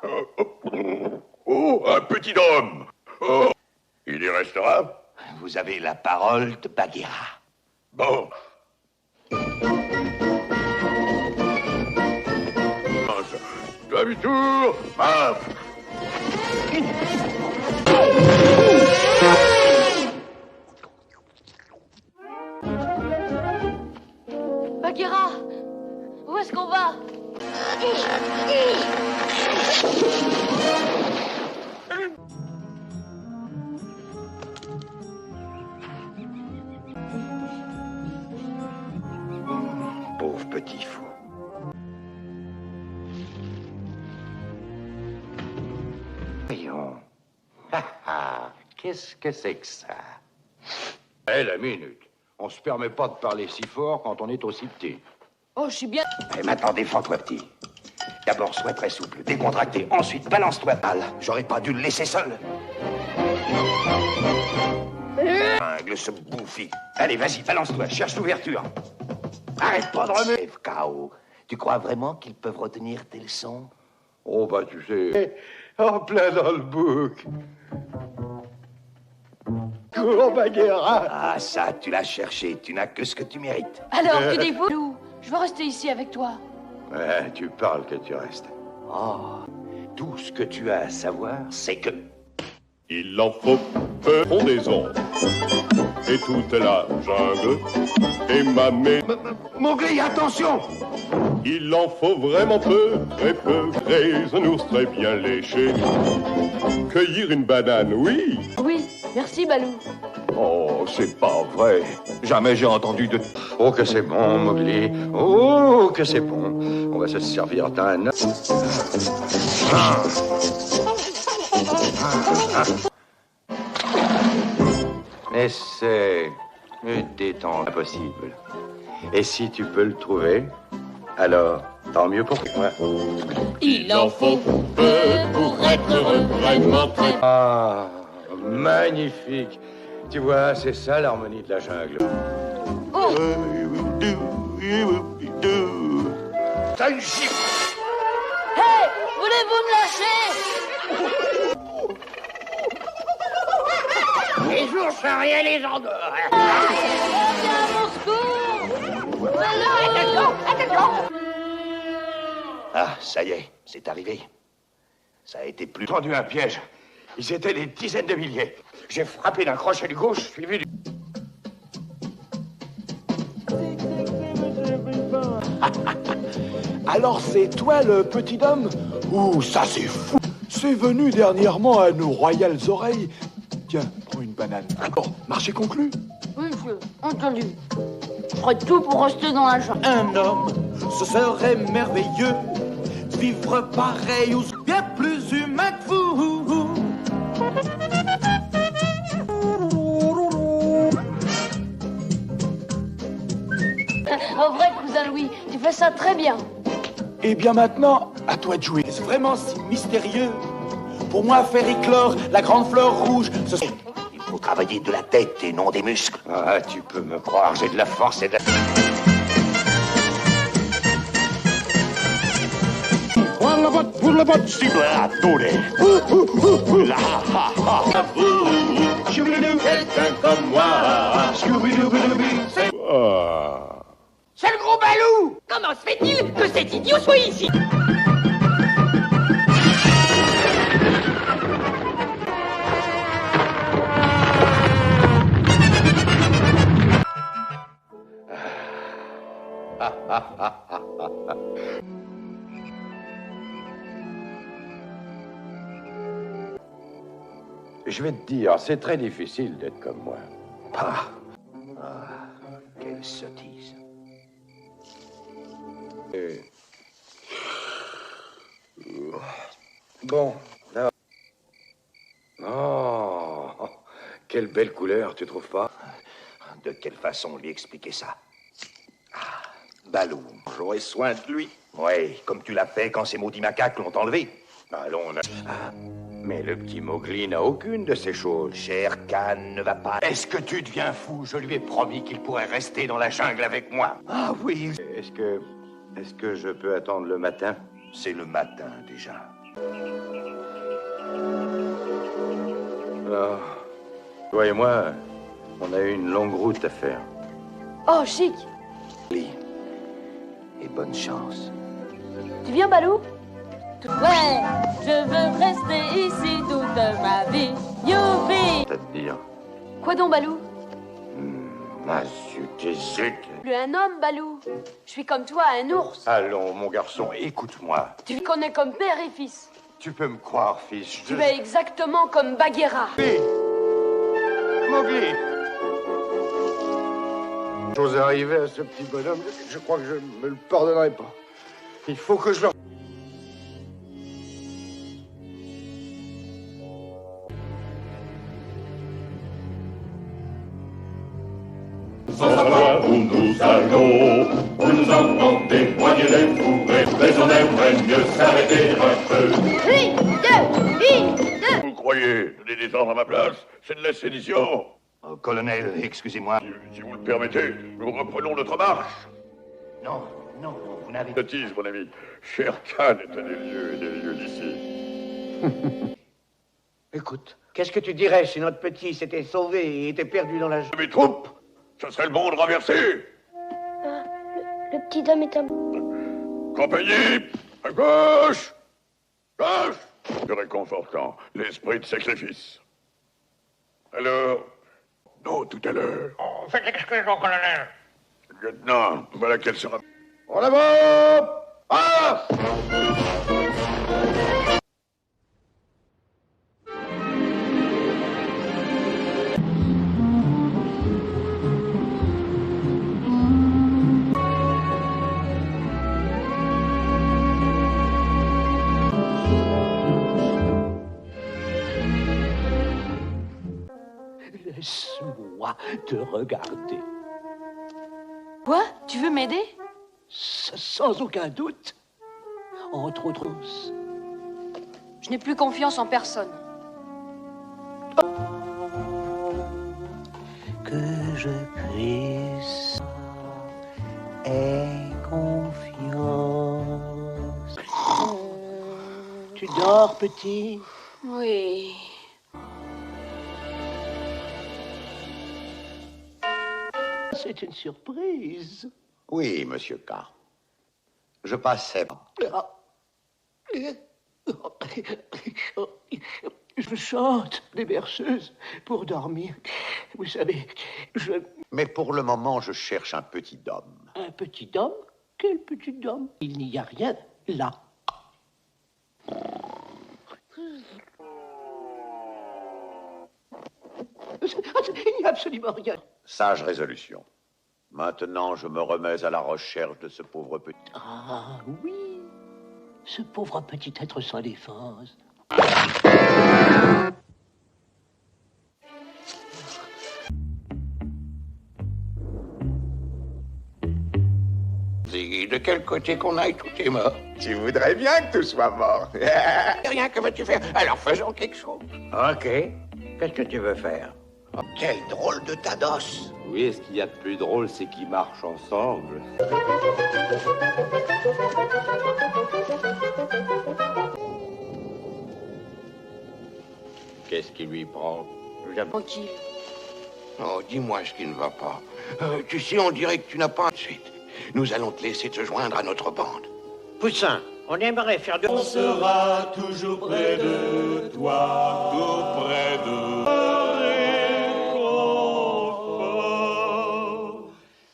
Oh, un petit homme. Oh, il y restera. Vous avez la parole de Bagheera. Bon. demi-tour. Paf. Bagheera, où est-ce qu'on va? Pauvre petit fou. Voyons. Qu'est-ce que c'est que ça? Hé, la minute. On se permet pas de parler si fort quand on est aussi petit. Oh, je suis bien... Et maintenant, défends-toi, petit. D'abord, sois très souple, décontracté. Ensuite, balance-toi mal. J'aurais pas dû le laisser seul. Jungle, ce bouffi. Allez, vas-y, balance-toi, cherche l'ouverture. Arrête pas de remuer. K.O., tu crois vraiment qu'ils peuvent retenir tes leçons? Oh, bah, tu sais, en plein dans le bouc. Cours, Bagheera. Ah, ça, tu l'as cherché. Tu n'as que ce que tu mérites. Alors, tu dis Balou, je veux rester ici avec toi. Ouais, tu parles que tu restes. Oh, tout ce que tu as à savoir, c'est que... Il en faut peu frondaison et toute la jungle et ma mère. Mowgli, attention! Il en faut vraiment peu, très peu. Et un ours très bien léché. Cueillir une banane, oui. Oui, merci Balou. Oh, c'est pas vrai. Jamais j'ai entendu de... Oh, que c'est bon, Mowgli. Oh, que c'est bon. On va se servir d'un... Mais c'est une détente impossible. Et si tu peux le trouver, alors tant mieux pour moi. Il en faut peu pour être heureux, vraiment très... Ah, magnifique. Tu vois, c'est ça l'harmonie de la jungle. Oh! T'as une gifle! Hey! Voulez-vous me lâcher? Les ours, rien les endort. Viens à mon secours! Attention, attention! Ah, ça y est, c'est arrivé. Ça a été plus... Tendu un piège. Ils étaient des dizaines de milliers. J'ai frappé d'un crochet du gauche, suivi du... Alors c'est toi le petit homme? Ouh, ça c'est fou. C'est venu dernièrement à nos royales oreilles. Tiens, prends une banane. Oh, marché conclu. Oui, monsieur, entendu. Je ferai tout pour rester dans la jungle. Un homme, ce serait merveilleux. Vivre pareil ou bien plus humain que vous. Oh, vrai, cousin Louis, tu fais ça très bien. Et bien maintenant, à toi de jouer. C'est vraiment si mystérieux. Pour moi, faire éclore la grande fleur rouge, ce serait... Il faut travailler de la tête et non des muscles. Ah, tu peux me croire, j'ai de la force et de la... Pour le vote, cible à tourner. La ha ha ha. Vous, Scooby-Doo, quelqu'un comme moi. Scooby-Doo, c'est... C'est le gros Balou! Comment se fait-il que cet idiot soit ici? Je vais te dire, c'est très difficile d'être comme moi. Ah, quelle sottise. Bon, là... Oh, quelle belle couleur, tu trouves pas? De quelle façon lui expliquer ça? Ah, Balou, j'aurai soin de lui. Oui, comme tu l'as fait quand ces maudits macaques l'ont enlevé. Allons, on a... Mais le petit Mowgli n'a aucune de ces choses. Cher Khan ne va pas... Est-ce que tu deviens fou? Je lui ai promis qu'il pourrait rester dans la jungle avec moi. Ah oui. Est-ce que je peux attendre le matin? C'est le matin, déjà. Alors, toi et moi, on a eu une longue route à faire. Oh, chic. Et bonne chance. Tu viens, Balou? Ouais, je veux rester ici toute ma vie. Youpi! C'est-à-dire... Quoi donc, Balou? Ah, zut et zut. Plus un homme, Balou. Je suis comme toi, un ours. Allons, mon garçon, écoute-moi. Tu me connais comme père et fils. Tu peux me croire, fils. Tu es exactement comme Bagheera. Mowgli! J'ose arriver à ce petit bonhomme, je crois que je me le pardonnerai pas. Il faut que je le... Sans savoir où nous allons, vous nous entendez poigner les fourrés, mais on aimerait mieux s'arrêter un peu. Vous croyez donner des ordres à ma place? C'est de la sédition. Colonel, excusez-moi. Si vous le permettez, nous reprenons notre marche. Non, vous n'avez... Bêtise, mon ami. Shere Khan est un des lieux d'ici. Écoute, qu'est-ce que tu dirais si notre petit s'était sauvé et était perdu dans la... Mes troupes, ce serait le bon de renverser. Le petit homme est un... Compagnie, à gauche. Gauche. C'est réconfortant, l'esprit de sacrifice. Alors, non, tout à l'heure. Oh, faites exclusion, colonel. Lieutenant, voilà quelle sera... En avant! Ah! Laisse-moi te regarder. Quoi? Tu veux m'aider? Sans aucun doute. Entre autres... Je n'ai plus confiance en personne. Que je puisse aie confiance. Tu dors, petit? Oui. C'est une surprise. Oui, monsieur K. Je passais... Je chante des berceuses pour dormir. Vous savez, Mais pour le moment, je cherche un petit homme. Un petit homme? Quel petit homme? Il n'y a rien là. Il n'y a absolument rien. Sage résolution. Maintenant, je me remets à la recherche de ce pauvre petit... Ah oui, ce pauvre petit être sans défense. Dis, de quel côté qu'on aille, tout est mort. Tu voudrais bien que tout soit mort. Rien, que vas-tu faire? Alors faisons quelque chose. Ok, qu'est-ce que tu veux faire? Oh, quel drôle de tas d'os. Oui, ce qu'il y a de plus drôle, c'est qu'ils marchent ensemble. Qu'est-ce qui lui prend? Tranquille. Oh, dis-moi ce qui ne va pas. Tu sais, on dirait que tu n'as pas de suite. Nous allons te laisser te joindre à notre bande. Poussin, on aimerait faire de... On sera toujours près de toi, tout près de...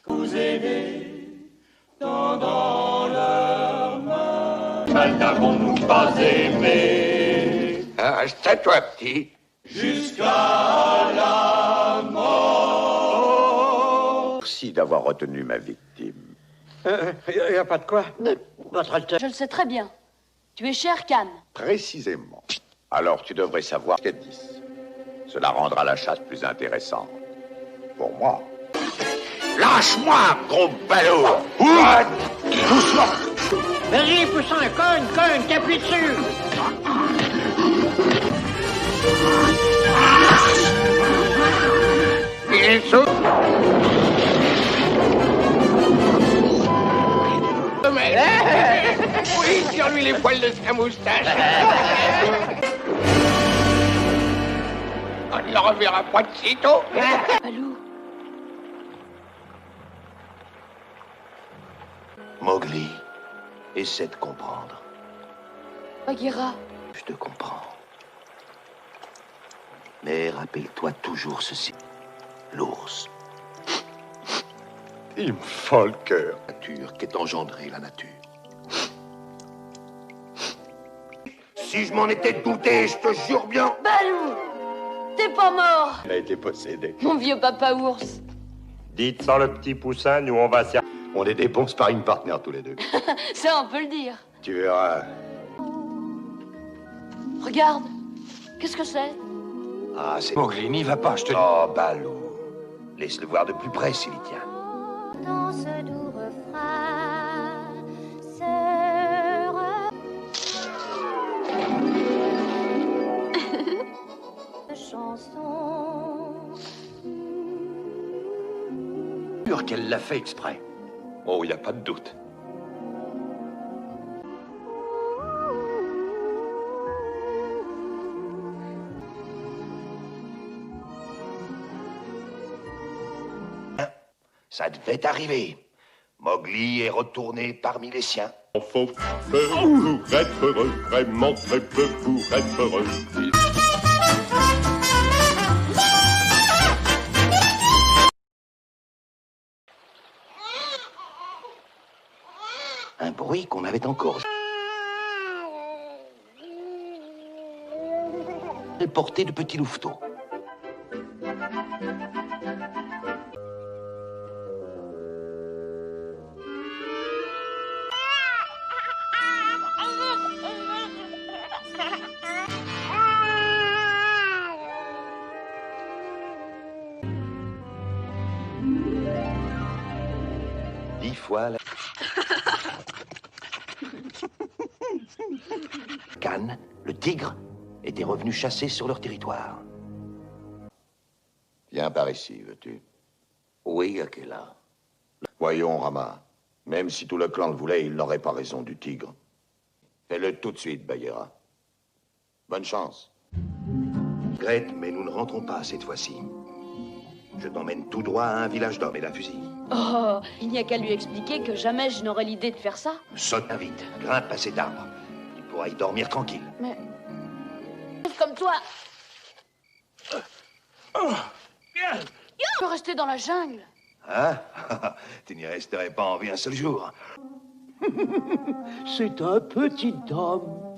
Vous aider, tendant leurs mains. Mal n'avons-nous pas aimé. Ah, c'est à toi, petit. Jusqu'à la mort. Merci d'avoir retenu ma victime. Il n'y a pas de quoi. Votre Altesse. Je le sais très bien. Tu es Shere Khan. Précisément. Alors tu devrais savoir qu'elle dit. Cela rendra la chasse plus intéressante. Pour moi. Lâche-moi, gros ballot. Doucement. Vas-y, Poussin, cogne, t'appuies dessus. Il saute. Oui, sur lui les poils de sa moustache. On ne le reverra pas de sitôt. Balou. Mowgli, essaie de comprendre. Bagheera. Je te comprends. Mais rappelle-toi toujours ceci. L'ours. Il me fend le cœur. La nature qu'est engendrée la nature. Si je m'en étais douté, je te jure bien. Balou, t'es pas mort. Il a été possédé. Mon vieux papa ours. Dites sans le petit poussin, nous on va servir. On est des bons sparring partners tous les deux. Ça, on peut le dire. Tu verras. Regarde. Qu'est-ce que c'est? Ah, c'est... Mowgli, n'y va pas, je te dis. Oh, Balou. Laisse-le voir de plus près s'il y tient. Dans ce doux refrain, chanson. Sûr qu'elle l'a fait exprès. Oh, il n'y a pas de doute. Ça devait arriver. Mowgli est retourné parmi les siens. Il faut peu pour être heureux, vraiment très peu pour être heureux. Un bruit qu'on avait encore. Elle portait de petits louveteaux. Fois la... Khan, le tigre, était revenu chasser sur leur territoire. Viens par ici, veux-tu? Oui, Akela. Voyons, Rama. Même si tout le clan le voulait, il n'aurait pas raison du tigre. Fais-le tout de suite, Bagheera. Bonne chance. Regrette, mais nous ne rentrons pas cette fois-ci. Je t'emmène tout droit à un village d'hommes et d'un fusil. Oh, il n'y a qu'à lui expliquer que jamais je n'aurais l'idée de faire ça. Saute vite, grimpe à cet arbre. Tu pourras y dormir tranquille. Mais... comme toi. Je peux rester dans la jungle. Hein? Tu n'y resterais pas en vie un seul jour. C'est un petit homme.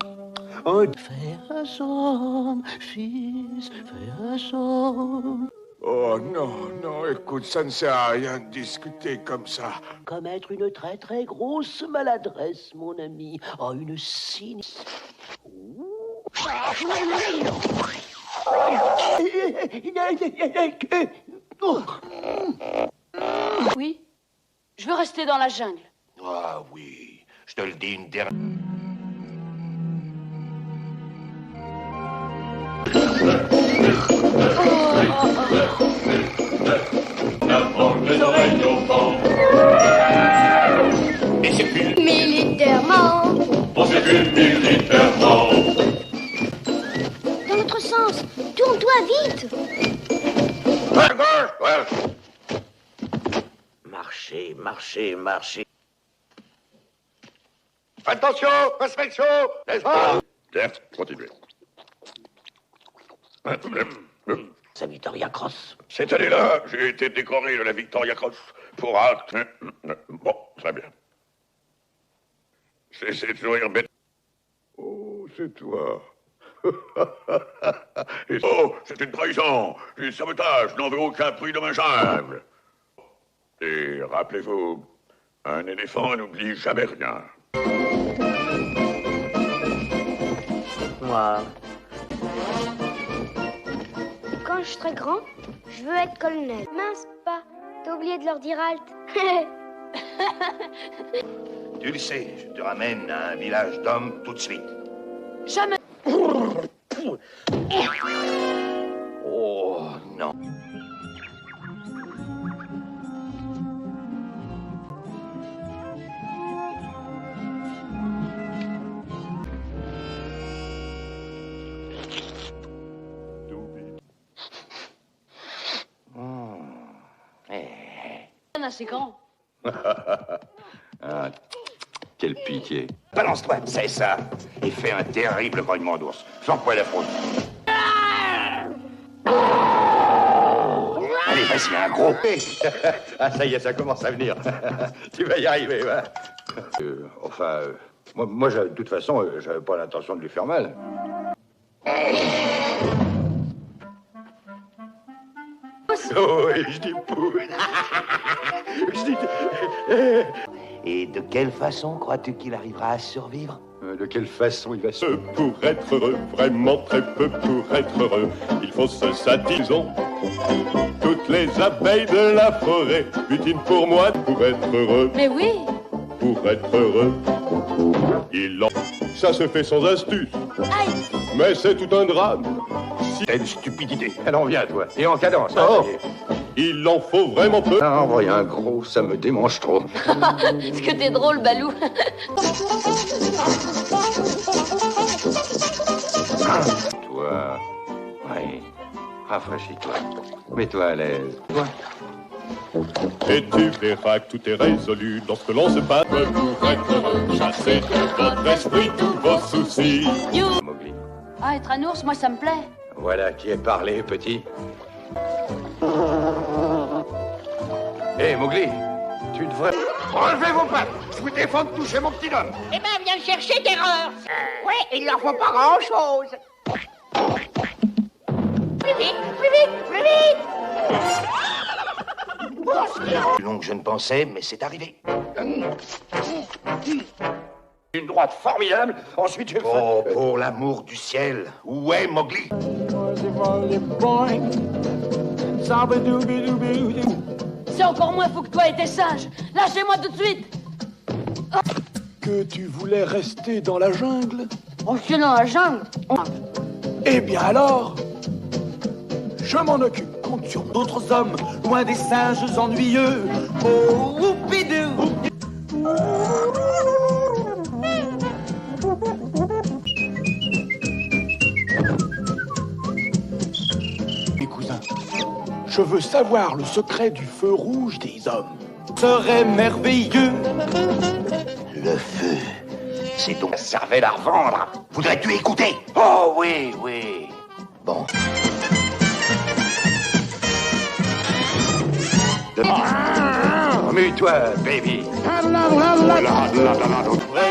Faire ensemble, fils, faire ensemble. Oh non, non, écoute, ça ne sert à rien de discuter comme ça. Commettre une très très grosse maladresse, mon ami. Oh, une cynique. Oui, je veux rester dans la jungle. Ah oui, je te le dis une dernière... Et c'est plus militairement. On s'est plus militairement. Dans l'autre sens, tourne-toi vite. Marchez, marchez, marchez. Attention, inspection, les hommes. Certes, continuez. C'est Victoria Cross. Cette année-là, j'ai été décoré de la Victoria Cross pour acte. Bon, très bien. Cessez de sourire bête. Oh, c'est toi. Oh, c'est une trahison, du sabotage, je n'en veux aucun prix de ma jungle. Et rappelez-vous, un éléphant n'oublie jamais rien. Moi. Quand je serai grand, je veux être colonel. Mince pas, t'as oublié de leur dire halt. Tu le sais, je te ramène à un village d'hommes tout de suite. Jamais. Oh, non. Assez grand. Quel piqué. Balance-toi, c'est ça. Et fais un terrible grognement d'ours. Sors-toi la faute. Allez, vas-y, un gros. Ah, ça y est, ça commence à venir. Tu vas y arriver, va. Moi, de toute façon, j'avais pas l'intention de lui faire mal. Oh, oui, je dis poule. Je dis... Et de quelle façon crois-tu qu'il arrivera à survivre? De quelle façon il va se... Pour être heureux, vraiment très peu pour être heureux, il faut se satisons. Toutes les abeilles de la forêt butinent pour moi pour être heureux. Mais oui. Pour être heureux, ça se fait sans astuce. Aïe. Mais c'est tout un drame. T'as une stupidité. Alors viens, toi, et en cadence. Oh. Il en faut vraiment peu. Ah, envoyer un gros, ça me démange trop. Est-ce que t'es drôle, Balou? Toi, oui, rafraîchis-toi. Mets-toi à l'aise. Toi. Et tu verras que tout est résolu dans ce que l'on se passe. Pour être heureux, chassez de votre esprit tous vos soucis. Mowgli. Ah, être un ours, moi, ça me plaît. Voilà qui est parlé, petit. Hé, Mowgli, tu devrais... Enlevez vos pattes. Je vous défends de toucher mon petit homme. Eh ben, viens le chercher, Terreur. Ouais, il leur faut pas grand-chose. Plus vite, plus vite, plus vite. Plus long que je ne pensais, mais c'est arrivé. Une droite formidable. Ensuite, je... Oh, pour l'amour du ciel. Où est Mowgli? C'est encore moins fou que toi et tes singes. Lâchez-moi tout de suite. Que tu voulais rester dans la jungle? Oh, je suis dans la jungle. Eh bien alors, je m'en occupe. Compte sur d'autres hommes, loin des singes ennuyeux. Oh, oupidou. Mes cousins, je veux savoir le secret du feu rouge des hommes. Ce serait merveilleux. Le feu, c'est donc... Servez à revendre. Voudrais-tu écouter? Oh, oui, oui. Bon. Mue-toi, baby.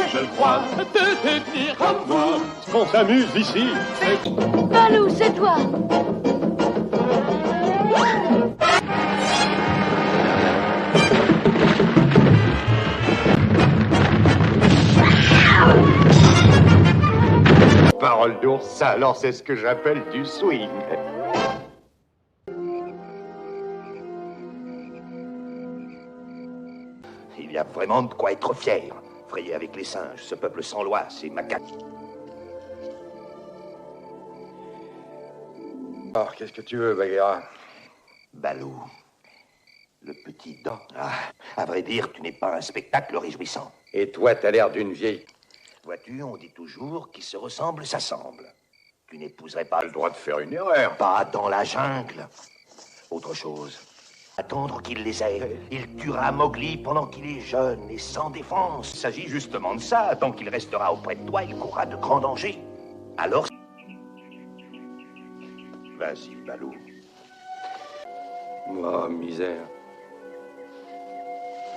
Je le crois, te tenir comme vous. Ce qu'on s'amuse ici, c'est... Balou, c'est toi. Parole d'ours, ça alors c'est ce que j'appelle du swing. Il y a vraiment de quoi être fier. Frayer avec les singes, ce peuple sans loi, ces macaques. Alors, qu'est-ce que tu veux, Bagheera? Balou, le petit dent. Ah, à vrai dire, tu n'es pas un spectacle réjouissant. Et toi, t'as l'air d'une vieille... Vois-tu, on dit toujours qui se ressemble s'assemble. Tu n'épouserais pas le droit de faire une erreur. Pas dans la jungle. Autre chose. Attendre qu'il les ait. Il tuera Mowgli pendant qu'il est jeune et sans défense. Il s'agit justement de ça. Tant qu'il restera auprès de toi, il courra de grands dangers. Alors... Vas-y, Balou. Oh, misère.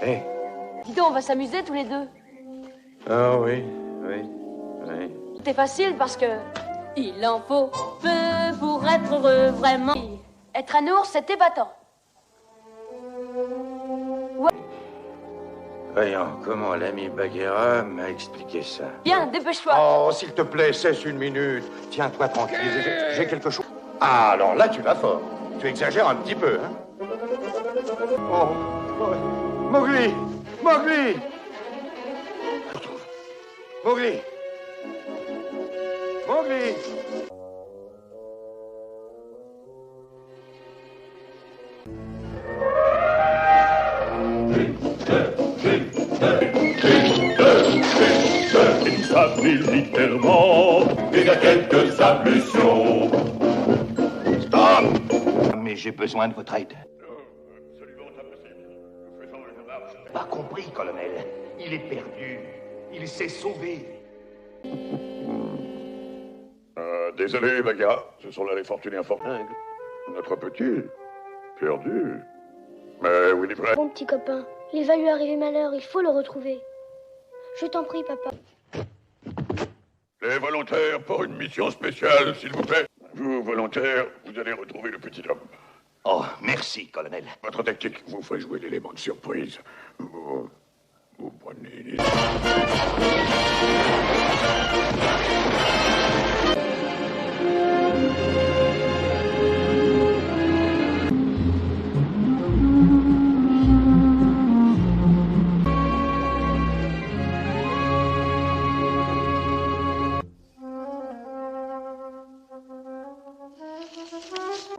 Hé. Hey. Dis donc, on va s'amuser tous les deux. Ah oui, oui, oui. C'est facile parce que... Il en faut peu pour être heureux, vraiment. Être un ours, c'est épatant. Ouais. Voyons, comment l'ami Bagheera m'a expliqué ça? Bien, dépêche-toi. Oh, s'il te plaît, cesse une minute. Tiens-toi tranquille, j'ai quelque chose. Ah, alors là, tu vas fort. Tu exagères un petit peu, hein. Oh, Mowgli! Mowgli! Mowgli! Mowgli! Ça militairement, mais à quelques ablutions. Stop! Mais j'ai besoin de votre aide. Absolument impossible. Nous faisons le marche. Pas compris, colonel. Il est perdu. Il s'est sauvé. Désolé, Bagheera, ce sont là les fortunés infortunés. Notre petit, perdu. Mais Winifred... Bon petit copain, il va lui arriver malheur, il faut le retrouver. Je t'en prie, papa. Les volontaires pour une mission spéciale, s'il vous plaît. Vous, volontaires, vous allez retrouver le petit homme. Oh, merci, colonel. Votre tactique vous fait jouer l'élément de surprise. Vous prenez...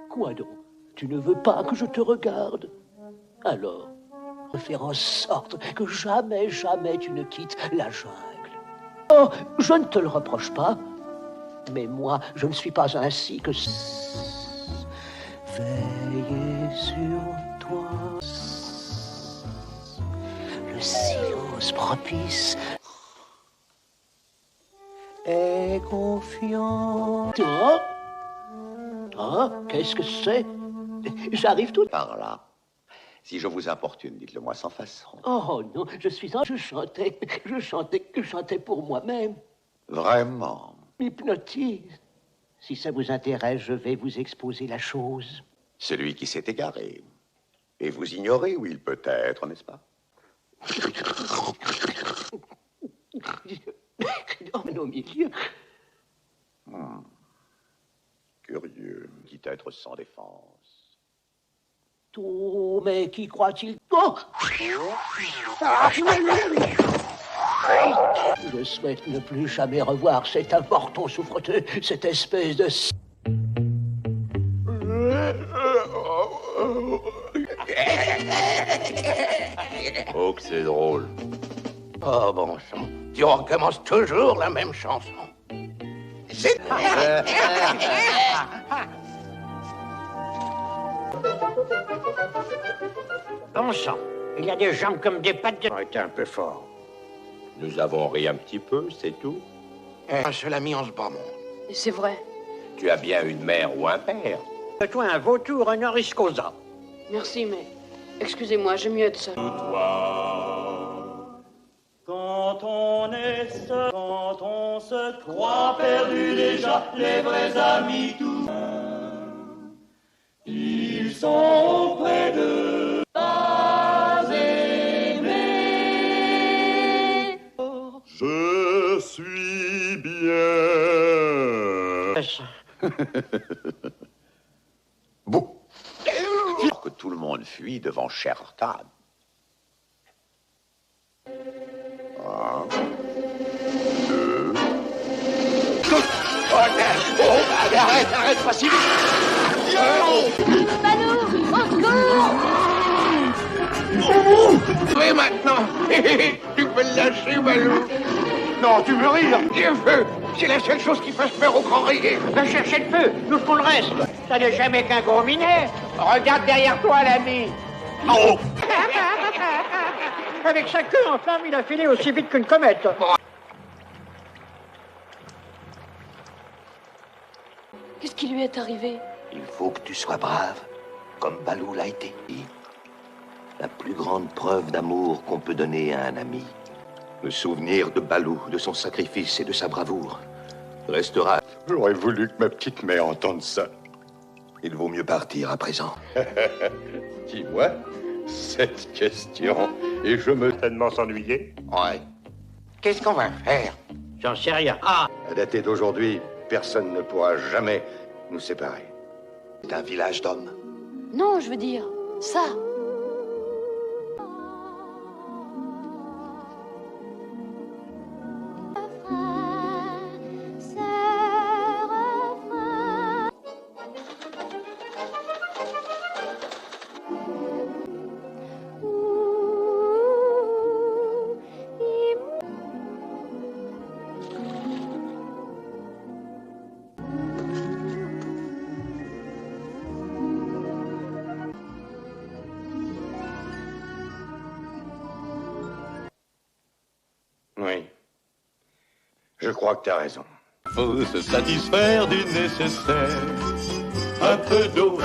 Quoi donc? Tu ne veux pas que je te regarde? Alors, faire en sorte que jamais, jamais tu ne quittes la jungle. Oh, je ne te le reproche pas, mais moi, je ne suis pas ainsi que... Veiller sur toi, le silence propice est confiant. Ah, qu'est-ce que c'est? J'arrive tout par là. Si je vous importune, dites-le-moi sans façon. Oh non, je chantais pour moi-même. Vraiment? M'hypnotise. Si ça vous intéresse, je vais vous exposer la chose. Celui qui s'est égaré. Et vous ignorez où il peut être, n'est-ce pas? Au milieu. Curieux, dit être sans défense. Oh, mais qui croit-il? Oh! Je souhaite ne plus jamais revoir cet avorton souffreteux, cette espèce de... Oh, que c'est drôle. Oh, bon sang, tu recommences toujours la même chanson. C'est... Bon sang, il a des jambes comme des pattes de... On a été un peu fort. Nous avons ri un petit peu, c'est tout. Un seul ami en ce bas monde. C'est vrai. Tu as bien une mère ou un père. Toi, un vautour honoris causa. Merci, mais excusez-moi, j'aime mieux être seul. Quand on est seul, quand on se croit perdu déjà, les vrais amis tout ils sont auprès de pas aimés. Je suis bien. Bon. Que tout le monde fuit devant Shere-Khan. Un, deux. Arrête, pas si vite. Balou, au secours! Oui, maintenant. Tu peux le lâcher, Balou. Non, tu veux rire. Du feu. C'est la seule chose qui fasse peur au grand rayé. Va chercher le feu, nous ferons le reste. Ça n'est jamais qu'un gros minet. Regarde derrière toi, l'ami. Oh. Avec sa queue en flamme, il a filé aussi vite qu'une comète. Qu'est-ce qui lui est arrivé? Il faut que tu sois brave, comme Balou l'a été. La plus grande preuve d'amour qu'on peut donner à un ami. Le souvenir de Balou, de son sacrifice et de sa bravoure, restera. J'aurais voulu que ma petite mère entende ça. Il vaut mieux partir à présent. Dis-moi, cette question, et je me... Tellement s'ennuyer. Ouais. Qu'est-ce qu'on va faire? J'en sais rien. Ah! À dater d'aujourd'hui, personne ne pourra jamais nous séparer. C'est un village d'hommes. Non, je veux dire, ça. Je crois que t'as raison. Faut se satisfaire du nécessaire. Un peu d'eau,